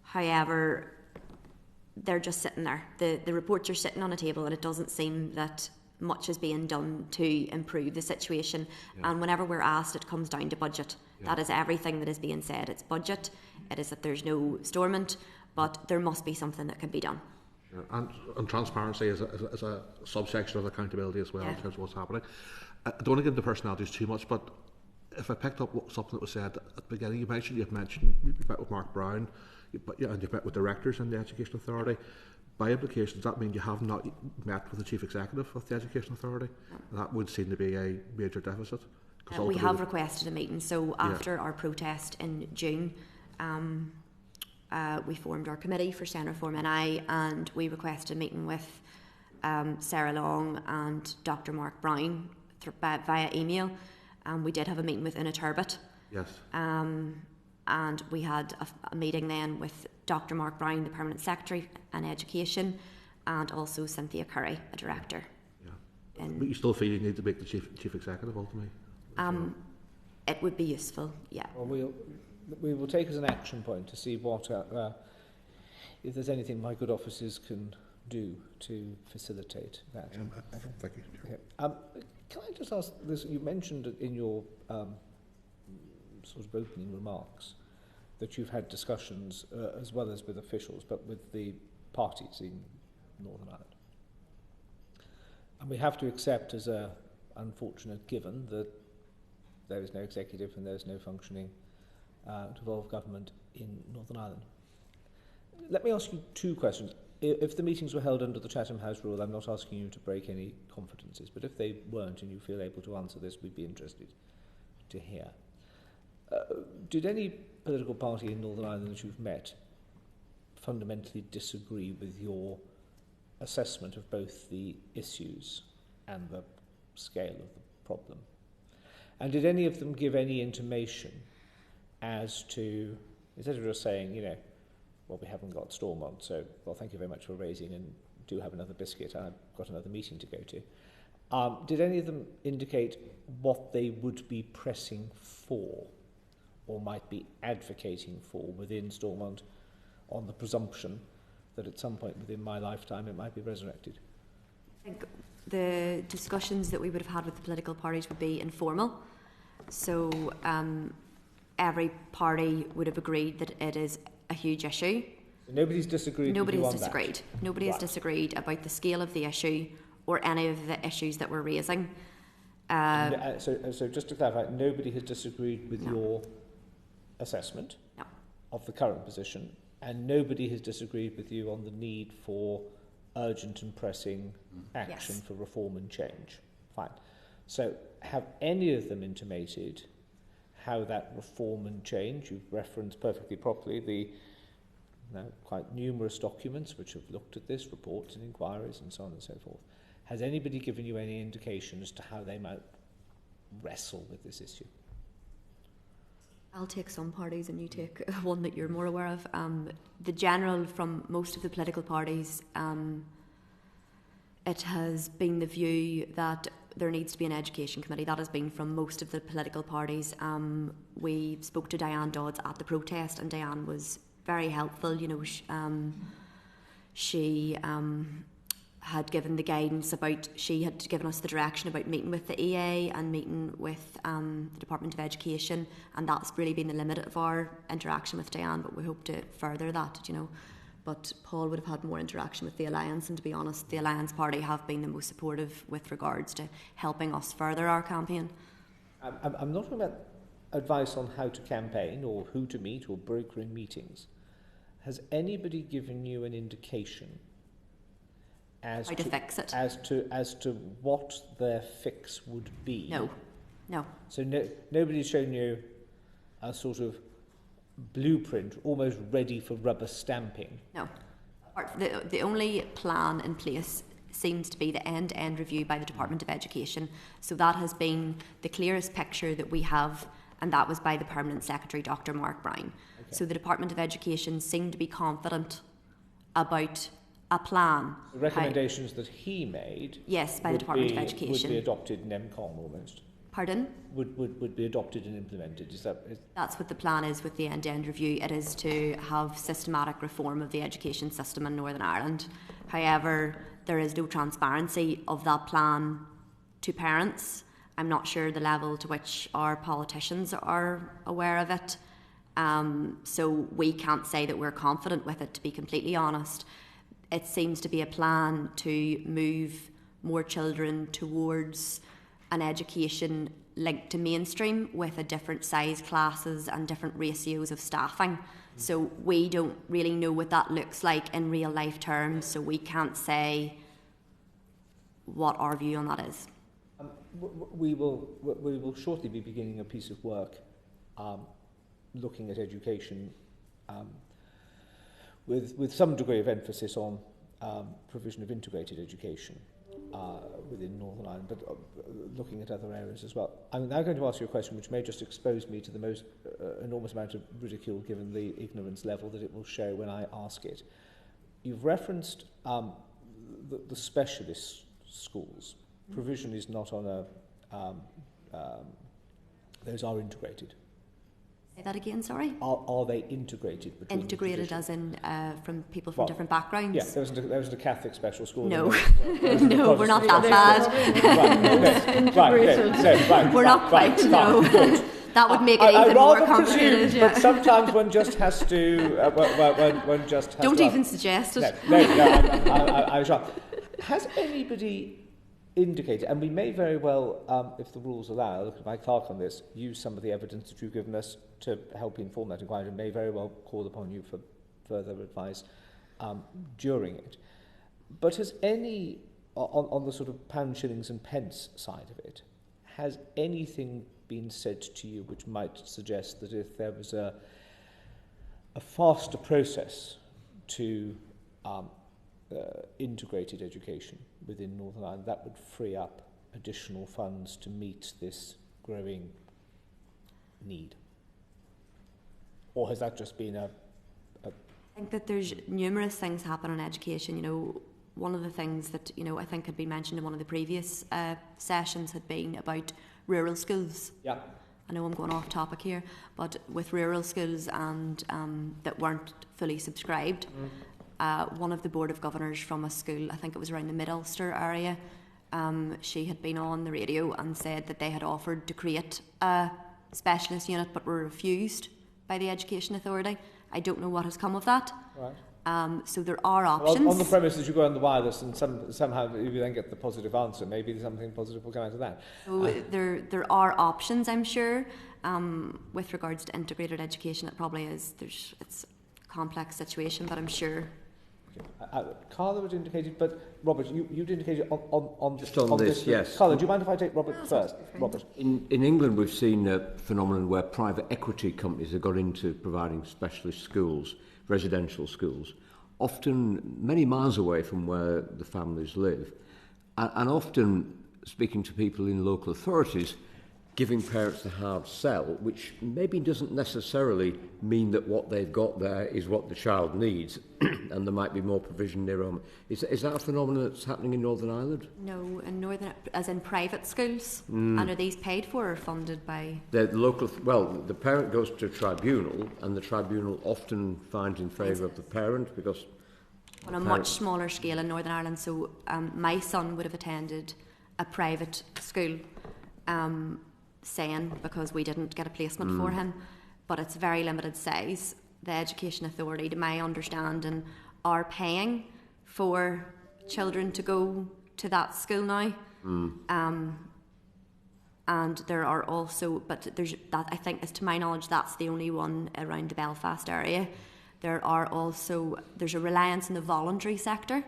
However, they're just sitting there. The reports are sitting on a table, and it doesn't seem that much is being done to improve the situation. And whenever we're asked, it comes down to budget. That is everything that is being said. It's budget. It is that there's no stormont, but there must be something that can be done. Sure. And transparency is a subsection of accountability as well in terms of what's happening. I don't want to get into personalities too much, but if I picked up something that was said at the beginning, you've mentioned you met with Mark Brown, and you've met with directors in the Education Authority. By implication, does that mean you have not met with the Chief Executive of the Education Authority? That would seem to be a major deficit. We have requested a meeting. So after our protest in June, we formed our committee for SEN Reform NI, and we requested a meeting with Sarah Long and Dr. Mark Brown via email. We did have a meeting with Una Turbot. Yes. And we had a meeting then with Dr. Mark Brown, the Permanent Secretary in Education, and also Cynthia Curry, a Director. Yeah. But you still feel you need to make the Chief Executive ultimately? It would be useful, yeah. Well, we will take as an action point to see what, if there's anything my good offices can do to facilitate that. Thank you. Okay. Can I just ask this? You mentioned in your sort of opening remarks that you've had discussions as well as with officials, but with the parties in Northern Ireland. And we have to accept as an unfortunate given that there is no executive and there is no functioning devolved government in Northern Ireland. Let me ask you two questions. If the meetings were held under the Chatham House rule, I'm not asking you to break any confidences, but if they weren't and you feel able to answer this, we'd be interested to hear. Did any political party in Northern Ireland that you've met fundamentally disagree with your assessment of both the issues and the scale of the problem? And did any of them give any intimation as to, instead of just saying, you know, well, we haven't got Stormont, so, well, thank you very much for raising and do have another biscuit, I've got another meeting to go to. Did any of them indicate what they would be pressing for or might be advocating for within Stormont on the presumption that at some point within my lifetime it might be resurrected? I think the discussions that we would have had with the political parties would be informal. So every party would have agreed that it is a huge issue. Nobody's disagreed. Nobody with has you on disagreed. That. Nobody has disagreed about the scale of the issue or any of the issues that we're raising. So just to clarify, nobody has disagreed with your assessment of the current position, and nobody has disagreed with you on the need for urgent and pressing action for reform and change. Fine. So have any of them intimated how that reform and change, you've referenced perfectly properly the quite numerous documents which have looked at this, reports and inquiries and so on and so forth. Has anybody given you any indication as to how they might wrestle with this issue? I'll take some parties and you take one that you're more aware of. The general from most of the political parties, it has been the view that there needs to be an education committee. That has been from most of the political parties. We spoke to Diane Dodds at the protest, and Diane was very helpful. You know, she had given the guidance about, she had given us the direction about meeting with the EA and meeting with the Department of Education, and that's really been the limit of our interaction with Diane, but we hope to further that, you know. But Paul would have had more interaction with the Alliance, and to be honest, the Alliance Party have been the most supportive with regards to helping us further our campaign. I'm not talking about advice on how to campaign or who to meet or brokering meetings. Has anybody given you an indication as how to fix it? As to what their fix would be? No. So nobody's shown you a sort of blueprint almost ready for rubber stamping? No. The only plan in place seems to be the end-to-end review by the Department of Education. So that has been the clearest picture that we have, and that was by the Permanent Secretary, Dr. Mark Brown. Okay. So the Department of Education seemed to be confident about a plan. The recommendations that he made, yes, by the Department of Education, would be adopted in MCOM almost. Pardon? Would be adopted and implemented. That's what the plan is with the end-to-end review. It is to have systematic reform of the education system in Northern Ireland. However, there is no transparency of that plan to parents. I'm not sure the level to which our politicians are aware of it. So we can't say that we're confident with it, to be completely honest. It seems to be a plan to move more children towards an education linked to mainstream with a different size classes and different ratios of staffing. So we don't really know what that looks like in real life terms, so we can't say what our view on that is. We will shortly be beginning a piece of work looking at education with some degree of emphasis on provision of integrated education within Northern Ireland, but looking at other areas as well. I'm now going to ask you a question which may just expose me to the most enormous amount of ridicule given the ignorance level that it will show when I ask it. You've referenced the specialist schools. Provision is not on those are integrated. Say that again, sorry? Are they integrated? Integrated as in from people from different backgrounds? Yeah, there wasn't a Catholic special school. No, no, we're not that bad. Right, we're not quite, no. That would make it even more complicated. Presume, but sometimes one just has to... one just has Don't to even suggest it. No, I was wrong. Has anybody indicated, and we may very well, if the rules allow, look at my clerk on this, use some of the evidence that you've given us to help inform that inquiry, and may very well call upon you for further advice during it. But has any, on the sort of pound, shillings and pence side of it, has anything been said to you which might suggest that if there was a faster process to integrated education within Northern Ireland, that would free up additional funds to meet this growing need? Or has that just been I think that there's numerous things happen in education. You know, one of the things that, you know, I think had been mentioned in one of the previous sessions had been about rural schools. Yeah. I know I'm going off topic here, but with rural schools and that weren't fully subscribed, one of the Board of Governors from a school, I think it was around the Mid-Ulster area, she had been on the radio and said that they had offered to create a specialist unit but were refused by the Education Authority. I don't know what has come of that. Right. So there are options. Well, on the premise that you go on the wireless and somehow you then get the positive answer, maybe something positive will come out of that. So there are options, I'm sure. With regards to integrated education, it probably is. It's a complex situation, but I'm sure. Carla had indicated, but Robert, you'd indicated on this, yes. Carla, do you mind if I take Robert first? Robert. In England, we've seen a phenomenon where private equity companies have got into providing specialist schools, residential schools, often many miles away from where the families live, and often speaking to people in local authorities, giving parents the hard sell, which maybe doesn't necessarily mean that what they've got there is what the child needs, and there might be more provision near home. Is that a phenomenon that's happening in Northern Ireland? No, in Northern, as in private schools. And are these paid for or funded by? The local. Well, the parent goes to a tribunal, and the tribunal often finds in favour of the parent because. On a much smaller scale in Northern Ireland, so my son would have attended a private school. SEN, because we didn't get a placement for him, but it's very limited size. The Education Authority, to my understanding, are paying for children to go to that school now. And there are also, but there's that, I think, is to my knowledge, that's the only one around the Belfast area. There's a reliance on the voluntary sector,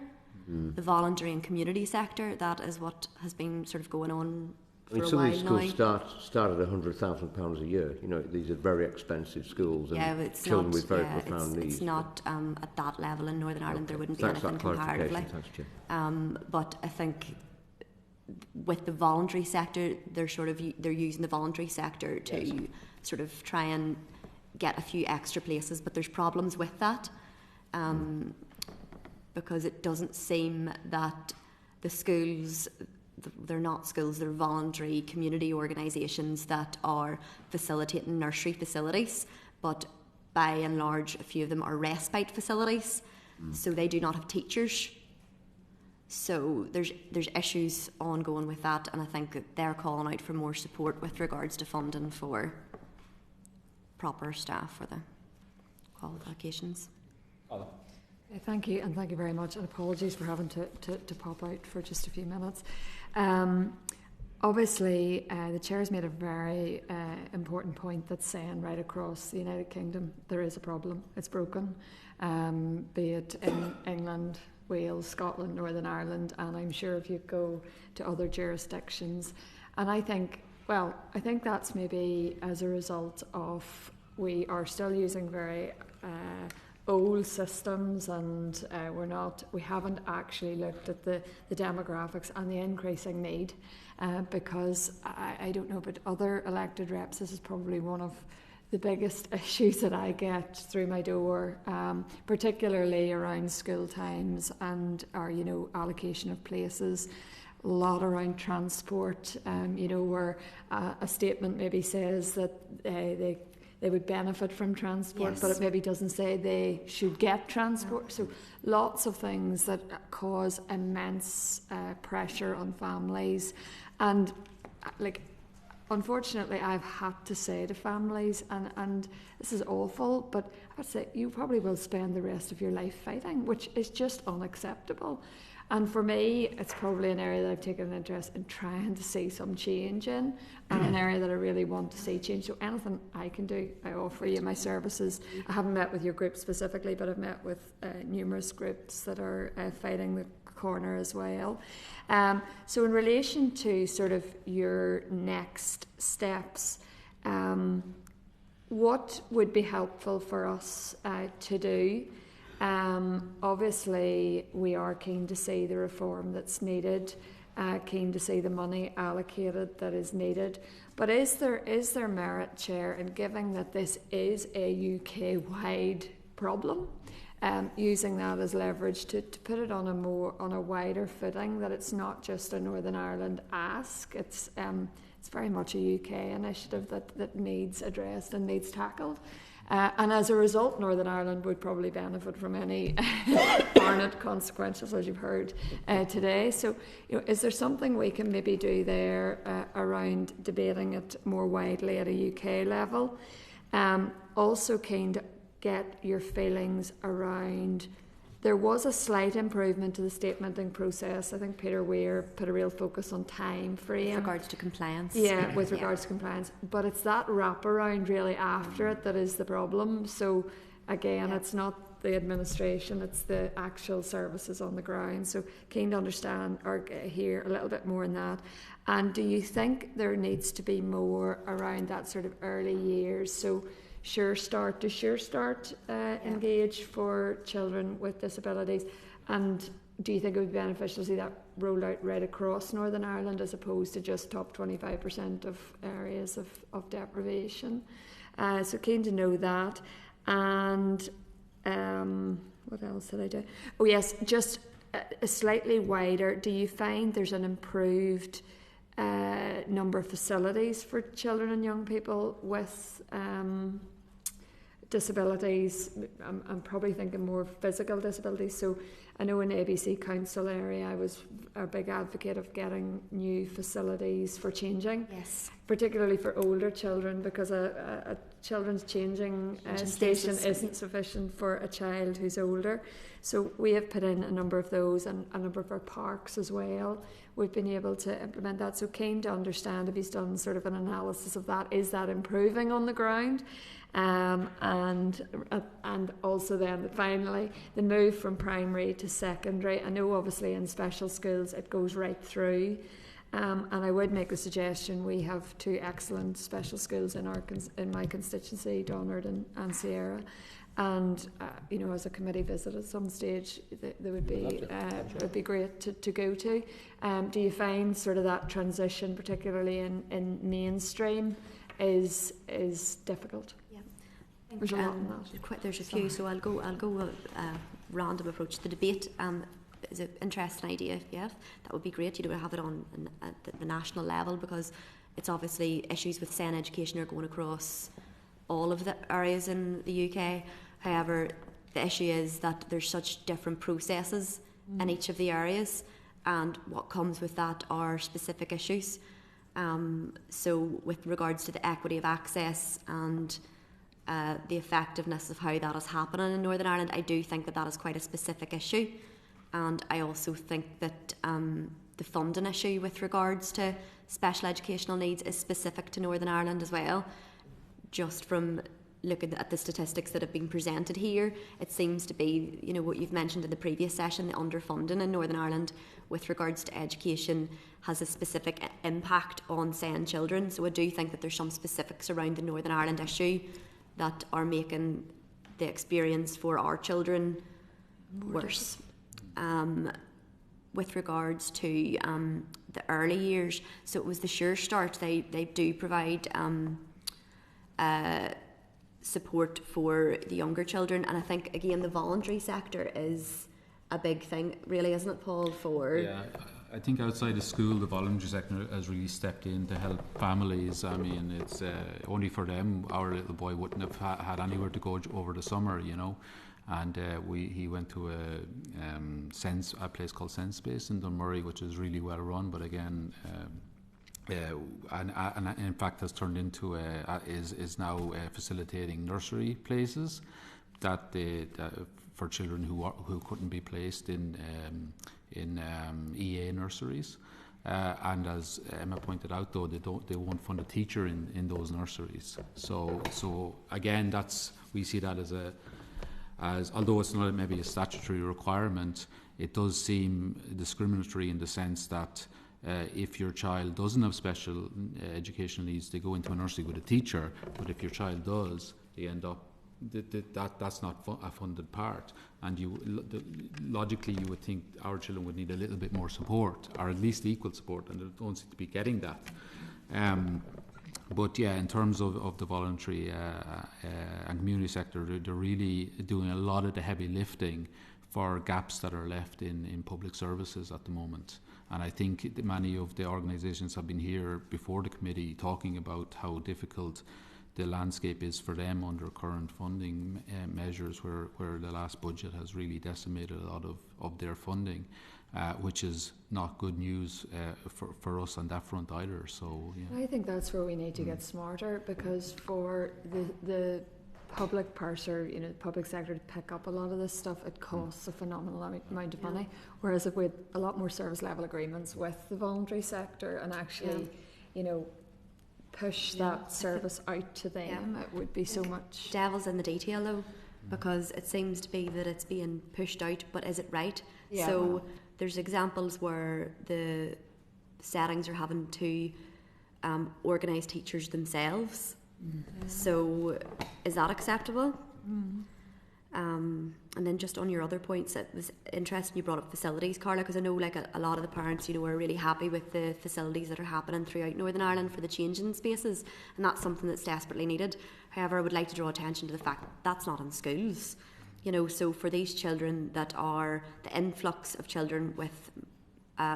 the voluntary and community sector. That is what has been sort of going on I mean, for a some of while these now. schools start at £100,000 a year. You know, these are very expensive schools and Yeah, it's children not, with very profound needs. It's not at that level in Northern Ireland. There wouldn't be Thanks for anything that clarification. comparatively. Thanks, Chair. But I think with the voluntary sector, they're using the voluntary sector to sort of try and get a few extra places, but there's problems with that because it doesn't seem that the schools, they're not schools, they're voluntary community organisations that are facilitating nursery facilities, but by and large a few of them are respite facilities, so they do not have teachers. So there's issues ongoing with that, and I think that they're calling out for more support with regards to funding for proper staff for the qualifications. Thank you, and thank you very much, and apologies for having to pop out for just a few minutes. Obviously, the Chair's made a very important point that SEN right across the United Kingdom, there is a problem. It's broken, be it in England, Wales, Scotland, Northern Ireland, and I'm sure if you go to other jurisdictions. And I think that's maybe as a result of we are still using very old systems, and we haven't actually looked at the demographics and the increasing need, because I don't know, but other elected reps, this is probably one of the biggest issues that I get through my door, particularly around school times and our allocation of places. A lot around transport, where a statement maybe says that they would benefit from transport, yes, but it maybe doesn't say they should get transport. So lots of things that cause immense pressure on families. And unfortunately, I've had to say to families, and this is awful, but I'd say you probably will spend the rest of your life fighting, which is just unacceptable. And for me, it's probably an area that I've taken an interest in trying to see some change in, and an area that I really want to see change. So anything I can do, I offer you my services. I haven't met with your group specifically, but I've met with numerous groups that are fighting the corner as well. So in relation to sort of your next steps, what would be helpful for us to do? Obviously, we are keen to see the reform that's needed, keen to see the money allocated that is needed. But is there merit, Chair, in giving that this is a UK-wide problem, using that as leverage to put it on a wider footing, that it's not just a Northern Ireland ask, it's very much a UK initiative that needs addressed and needs tackled. And as a result, Northern Ireland would probably benefit from any barnet consequences, as you've heard today. So, is there something we can maybe do there around debating it more widely at a UK level? Also keen to get your feelings around. There was a slight improvement to the statementing process. I think Peter Weir put a real focus on time frame. With regards to compliance. Yeah, with regards to compliance. But it's that wraparound really after it that is the problem. So again, it's not the administration, it's the actual services on the ground. So keen to understand or hear a little bit more on that. And do you think there needs to be more around that sort of early years? So Sure Start engage for children with disabilities, and do you think it would be beneficial to see that rolled out right across Northern Ireland as opposed to just top 25% of areas of deprivation? So keen to know that. And what else did I do? Oh yes, just a slightly wider, do you find there's an improved number of facilities for children and young people with disabilities? I'm probably thinking more physical disabilities. So I know in the ABC Council area I was a big advocate of getting new facilities for changing, yes, particularly for older children, because a children's changing station isn't sufficient for a child who's older. So we have put in a number of those, and a number of our parks as well. We've been able to implement that. So keen to understand if he's done sort of an analysis of that. Is that improving on the ground? And also then finally the move from primary to secondary. I know obviously in special schools it goes right through, And I would make the suggestion, we have 2 excellent special schools in my constituency, Donard and Sierra. And you know, as a committee visit at some stage, there would be it would be great to go to. Do you find sort of that transition, particularly in mainstream, is difficult? Yeah, there's a lot in that. There's a few, so I'll go a random approach. The debate is an interesting idea. Yeah, that would be great. You know, to have it on at the national level, because it's obviously issues with SEN education are going across all of the areas in the UK. However, the issue is that there's such different processes in each of the areas, and what comes with that are specific issues. So with regards to the equity of access and the effectiveness of how that is happening in Northern Ireland, I do think that is quite a specific issue. And I also think that the funding issue with regards to special educational needs is specific to Northern Ireland as well. Just from looking at the statistics that have been presented here, it seems to be, you know, what you've mentioned in the previous session, the underfunding in Northern Ireland with regards to education has a specific impact on SEN children. So I do think that there's some specifics around the Northern Ireland issue that are making the experience for our children worse. With regards to the early years, so it was the Sure Start. They do provide support for the younger children, and I think again the voluntary sector is a big thing, really, isn't it, Paul? I think outside of school, the voluntary sector has really stepped in to help families. I mean, it's only for them. Our little boy wouldn't have had anywhere to go over the summer, you know. And he went to a place called SEN Space in Dunmurray, which is really well run. But again, and in fact has turned into is now facilitating nursery places that for children who couldn't be placed in EA nurseries. And as Emma pointed out, though, they won't fund a teacher in those nurseries. So again, we see that as although it's not maybe a statutory requirement, it does seem discriminatory in the sense that if your child doesn't have special educational needs, they go into a nursery with a teacher, but if your child does, they end up that's not a funded part, and logically you would think our children would need a little bit more support, or at least equal support, and they don't seem to be getting that. But yeah, in terms of the voluntary and community sector, they're really doing a lot of the heavy lifting for gaps that are left in public services at the moment. And I think many of the organisations have been here before the committee talking about how difficult the landscape is for them under current funding measures, where the last budget has really decimated a lot of their funding, which is not good news for us on that front either. So yeah. I think that's where we need to get smarter, because for the public purser, you know, the public sector to pick up a lot of this stuff, it costs a phenomenal amount of money. Whereas if we had a lot more service level agreements with the voluntary sector and actually, you know, push that service out to them, it would be so much. Devil's in the detail though, because it seems to be that it's being pushed out, but is it right? Yeah. So there's examples where the settings are having to organise teachers themselves. Mm-hmm. So is that acceptable? Mm-hmm. And then just on your other points, it was interesting you brought up facilities, Carla, because I know like a lot of the parents, you know, are really happy with the facilities that are happening throughout Northern Ireland for the change in spaces, and that's something that's desperately needed. However, I would like to draw attention to the fact that that's not in schools. You know, so for these children that are the influx of children with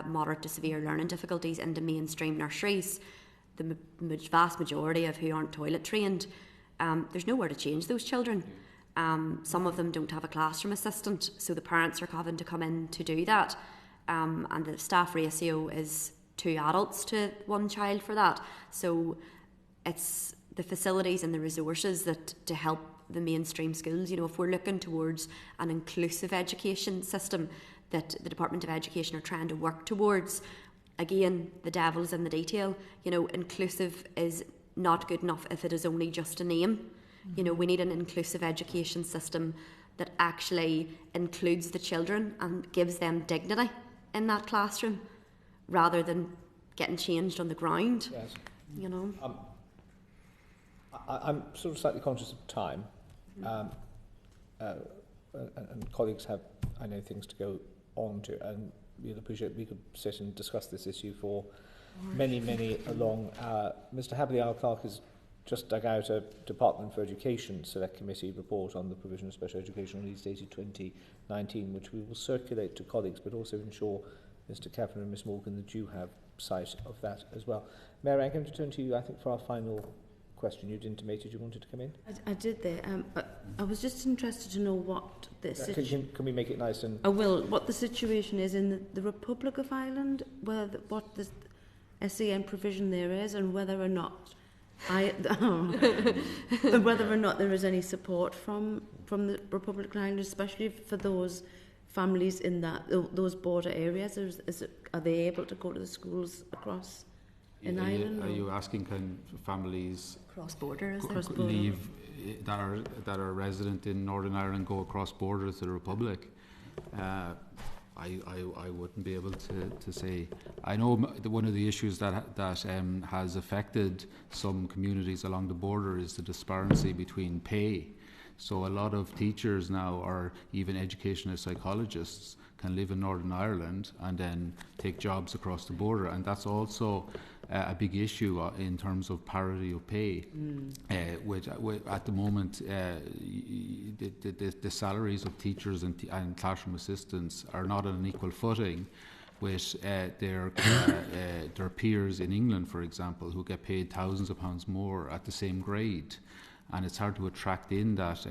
moderate to severe learning difficulties into mainstream nurseries, the vast majority of who aren't toilet trained, there's nowhere to change those children. Some of them don't have a classroom assistant, so the parents are having to come in to do that. And the staff ratio is 2 adults to 1 child for that. So it's the facilities and the resources that to help the mainstream schools. You know, if we're looking towards an inclusive education system that the Department of Education are trying to work towards, again, the devil's in the detail. You know, inclusive is not good enough if it is only just a name. You know, we need an inclusive education system that actually includes the children and gives them dignity in that classroom, rather than getting changed on the ground. Yes. You know. I'm sort of slightly conscious of time, and colleagues have, I know, things to go on to, and you'll appreciate we could sit and discuss this issue for many, a long hour. Mr. Habley, our clerk, has just dug out a Department for Education Select Committee report on the provision of special educational needs dated 2019, which we will circulate to colleagues, but also ensure Mr. Kavanagh and Ms. Morgan that you have sight of that as well. Mary, I'm going to turn to you, I think, for our final question. You'd intimated you wanted to come in. I did there. I was just interested to know what the situation... Can we make it nice and... I will. What the situation is in the Republic of Ireland, what the SEN provision there is, and whether or not whether or not there is any support from the Republic of Ireland, especially for those families in those border areas. Are they able to go to the schools across in Ireland? Are you asking, can families Cross border, leave that are resident in Northern Ireland go across borders to the Republic? I wouldn't be able to say. I know one of the issues that has affected some communities along the border is the disparity between pay. So a lot of teachers now, or even educational psychologists, can live in Northern Ireland and then take jobs across the border, and that's also a big issue in terms of parity of pay. At the moment, the salaries of teachers and classroom assistants are not on an equal footing with their peers in England, for example, who get paid thousands of pounds more at the same grade. And it's hard to attract in that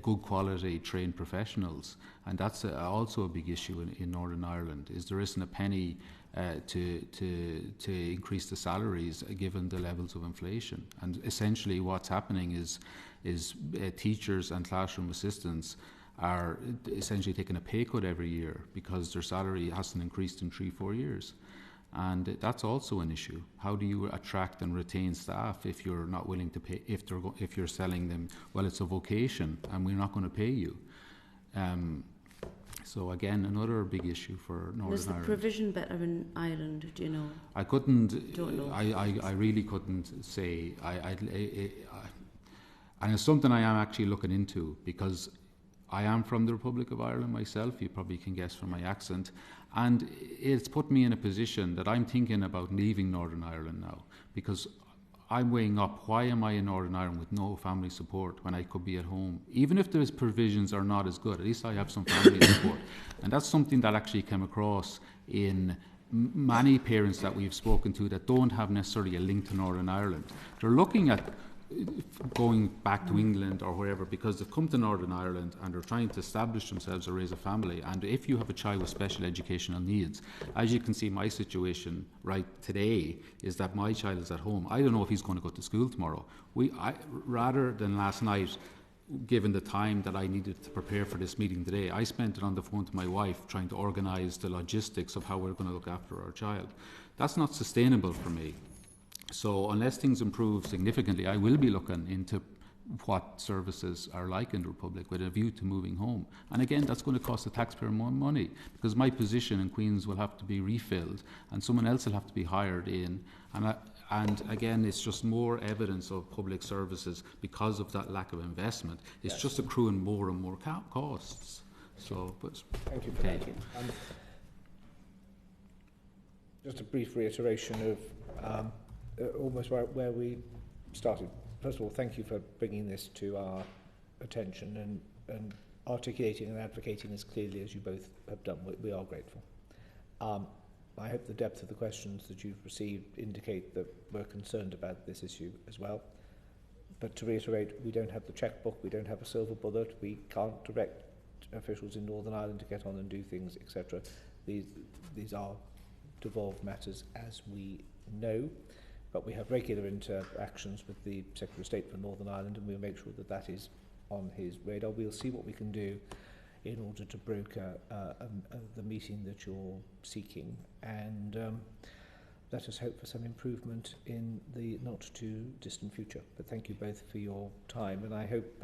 good quality trained professionals, and that's also a big issue in Northern Ireland. Is there isn't a penny to increase the salaries given the levels of inflation, and essentially what's happening is teachers and classroom assistants are essentially taking a pay cut every year because their salary hasn't increased in 3-4 years. And that's also an issue. How do you attract and retain staff if you're not willing to pay? If you're selling them, well, it's a vocation, and we're not going to pay you. So again, another big issue for Northern Ireland. Is the provision better in Ireland? Do you know? I couldn't. Don't know. I really couldn't say. And it's something I am actually looking into, because I am from the Republic of Ireland myself. You probably can guess from my accent. And it's put me in a position that I'm thinking about leaving Northern Ireland now, because I'm weighing up, why am I in Northern Ireland with no family support when I could be at home? Even if those provisions are not as good, at least I have some family support. And that's something that actually came across in many parents that we've spoken to that don't have necessarily a link to Northern Ireland. They're looking at going back to England or wherever because they've come to Northern Ireland and they're trying to establish themselves or raise a family. And if you have a child with special educational needs, as you can see, my situation right today is that my child is at home. I don't know if he's going to go to school tomorrow. Rather than last night, given the time that I needed to prepare for this meeting today, I spent it on the phone to my wife trying to organise the logistics of how we're going to look after our child. That's not sustainable for me. So unless things improve significantly, I will be looking into what services are like in the Republic with a view to moving home. And again, that's going to cost the taxpayer more money, because my position in Queen's will have to be refilled and someone else will have to be hired in. And again, it's just more evidence of public services because of that lack of investment. It's just accruing more and more costs. So, but thank you for that. Just a brief reiteration of almost where we started. First of all, thank you for bringing this to our attention and articulating and advocating as clearly as you both have done. We are grateful. I hope the depth of the questions that you've received indicate that we're concerned about this issue as well. But to reiterate, we don't have the checkbook, we don't have a silver bullet, we can't direct officials in Northern Ireland to get on and do things, etc. These are devolved matters, as we know. But we have regular interactions with the Secretary of State for Northern Ireland, and we'll make sure that that is on his radar. We'll see what we can do in order to broker the meeting that you're seeking, and let us hope for some improvement in the not too distant future. But thank you both for your time, and I hope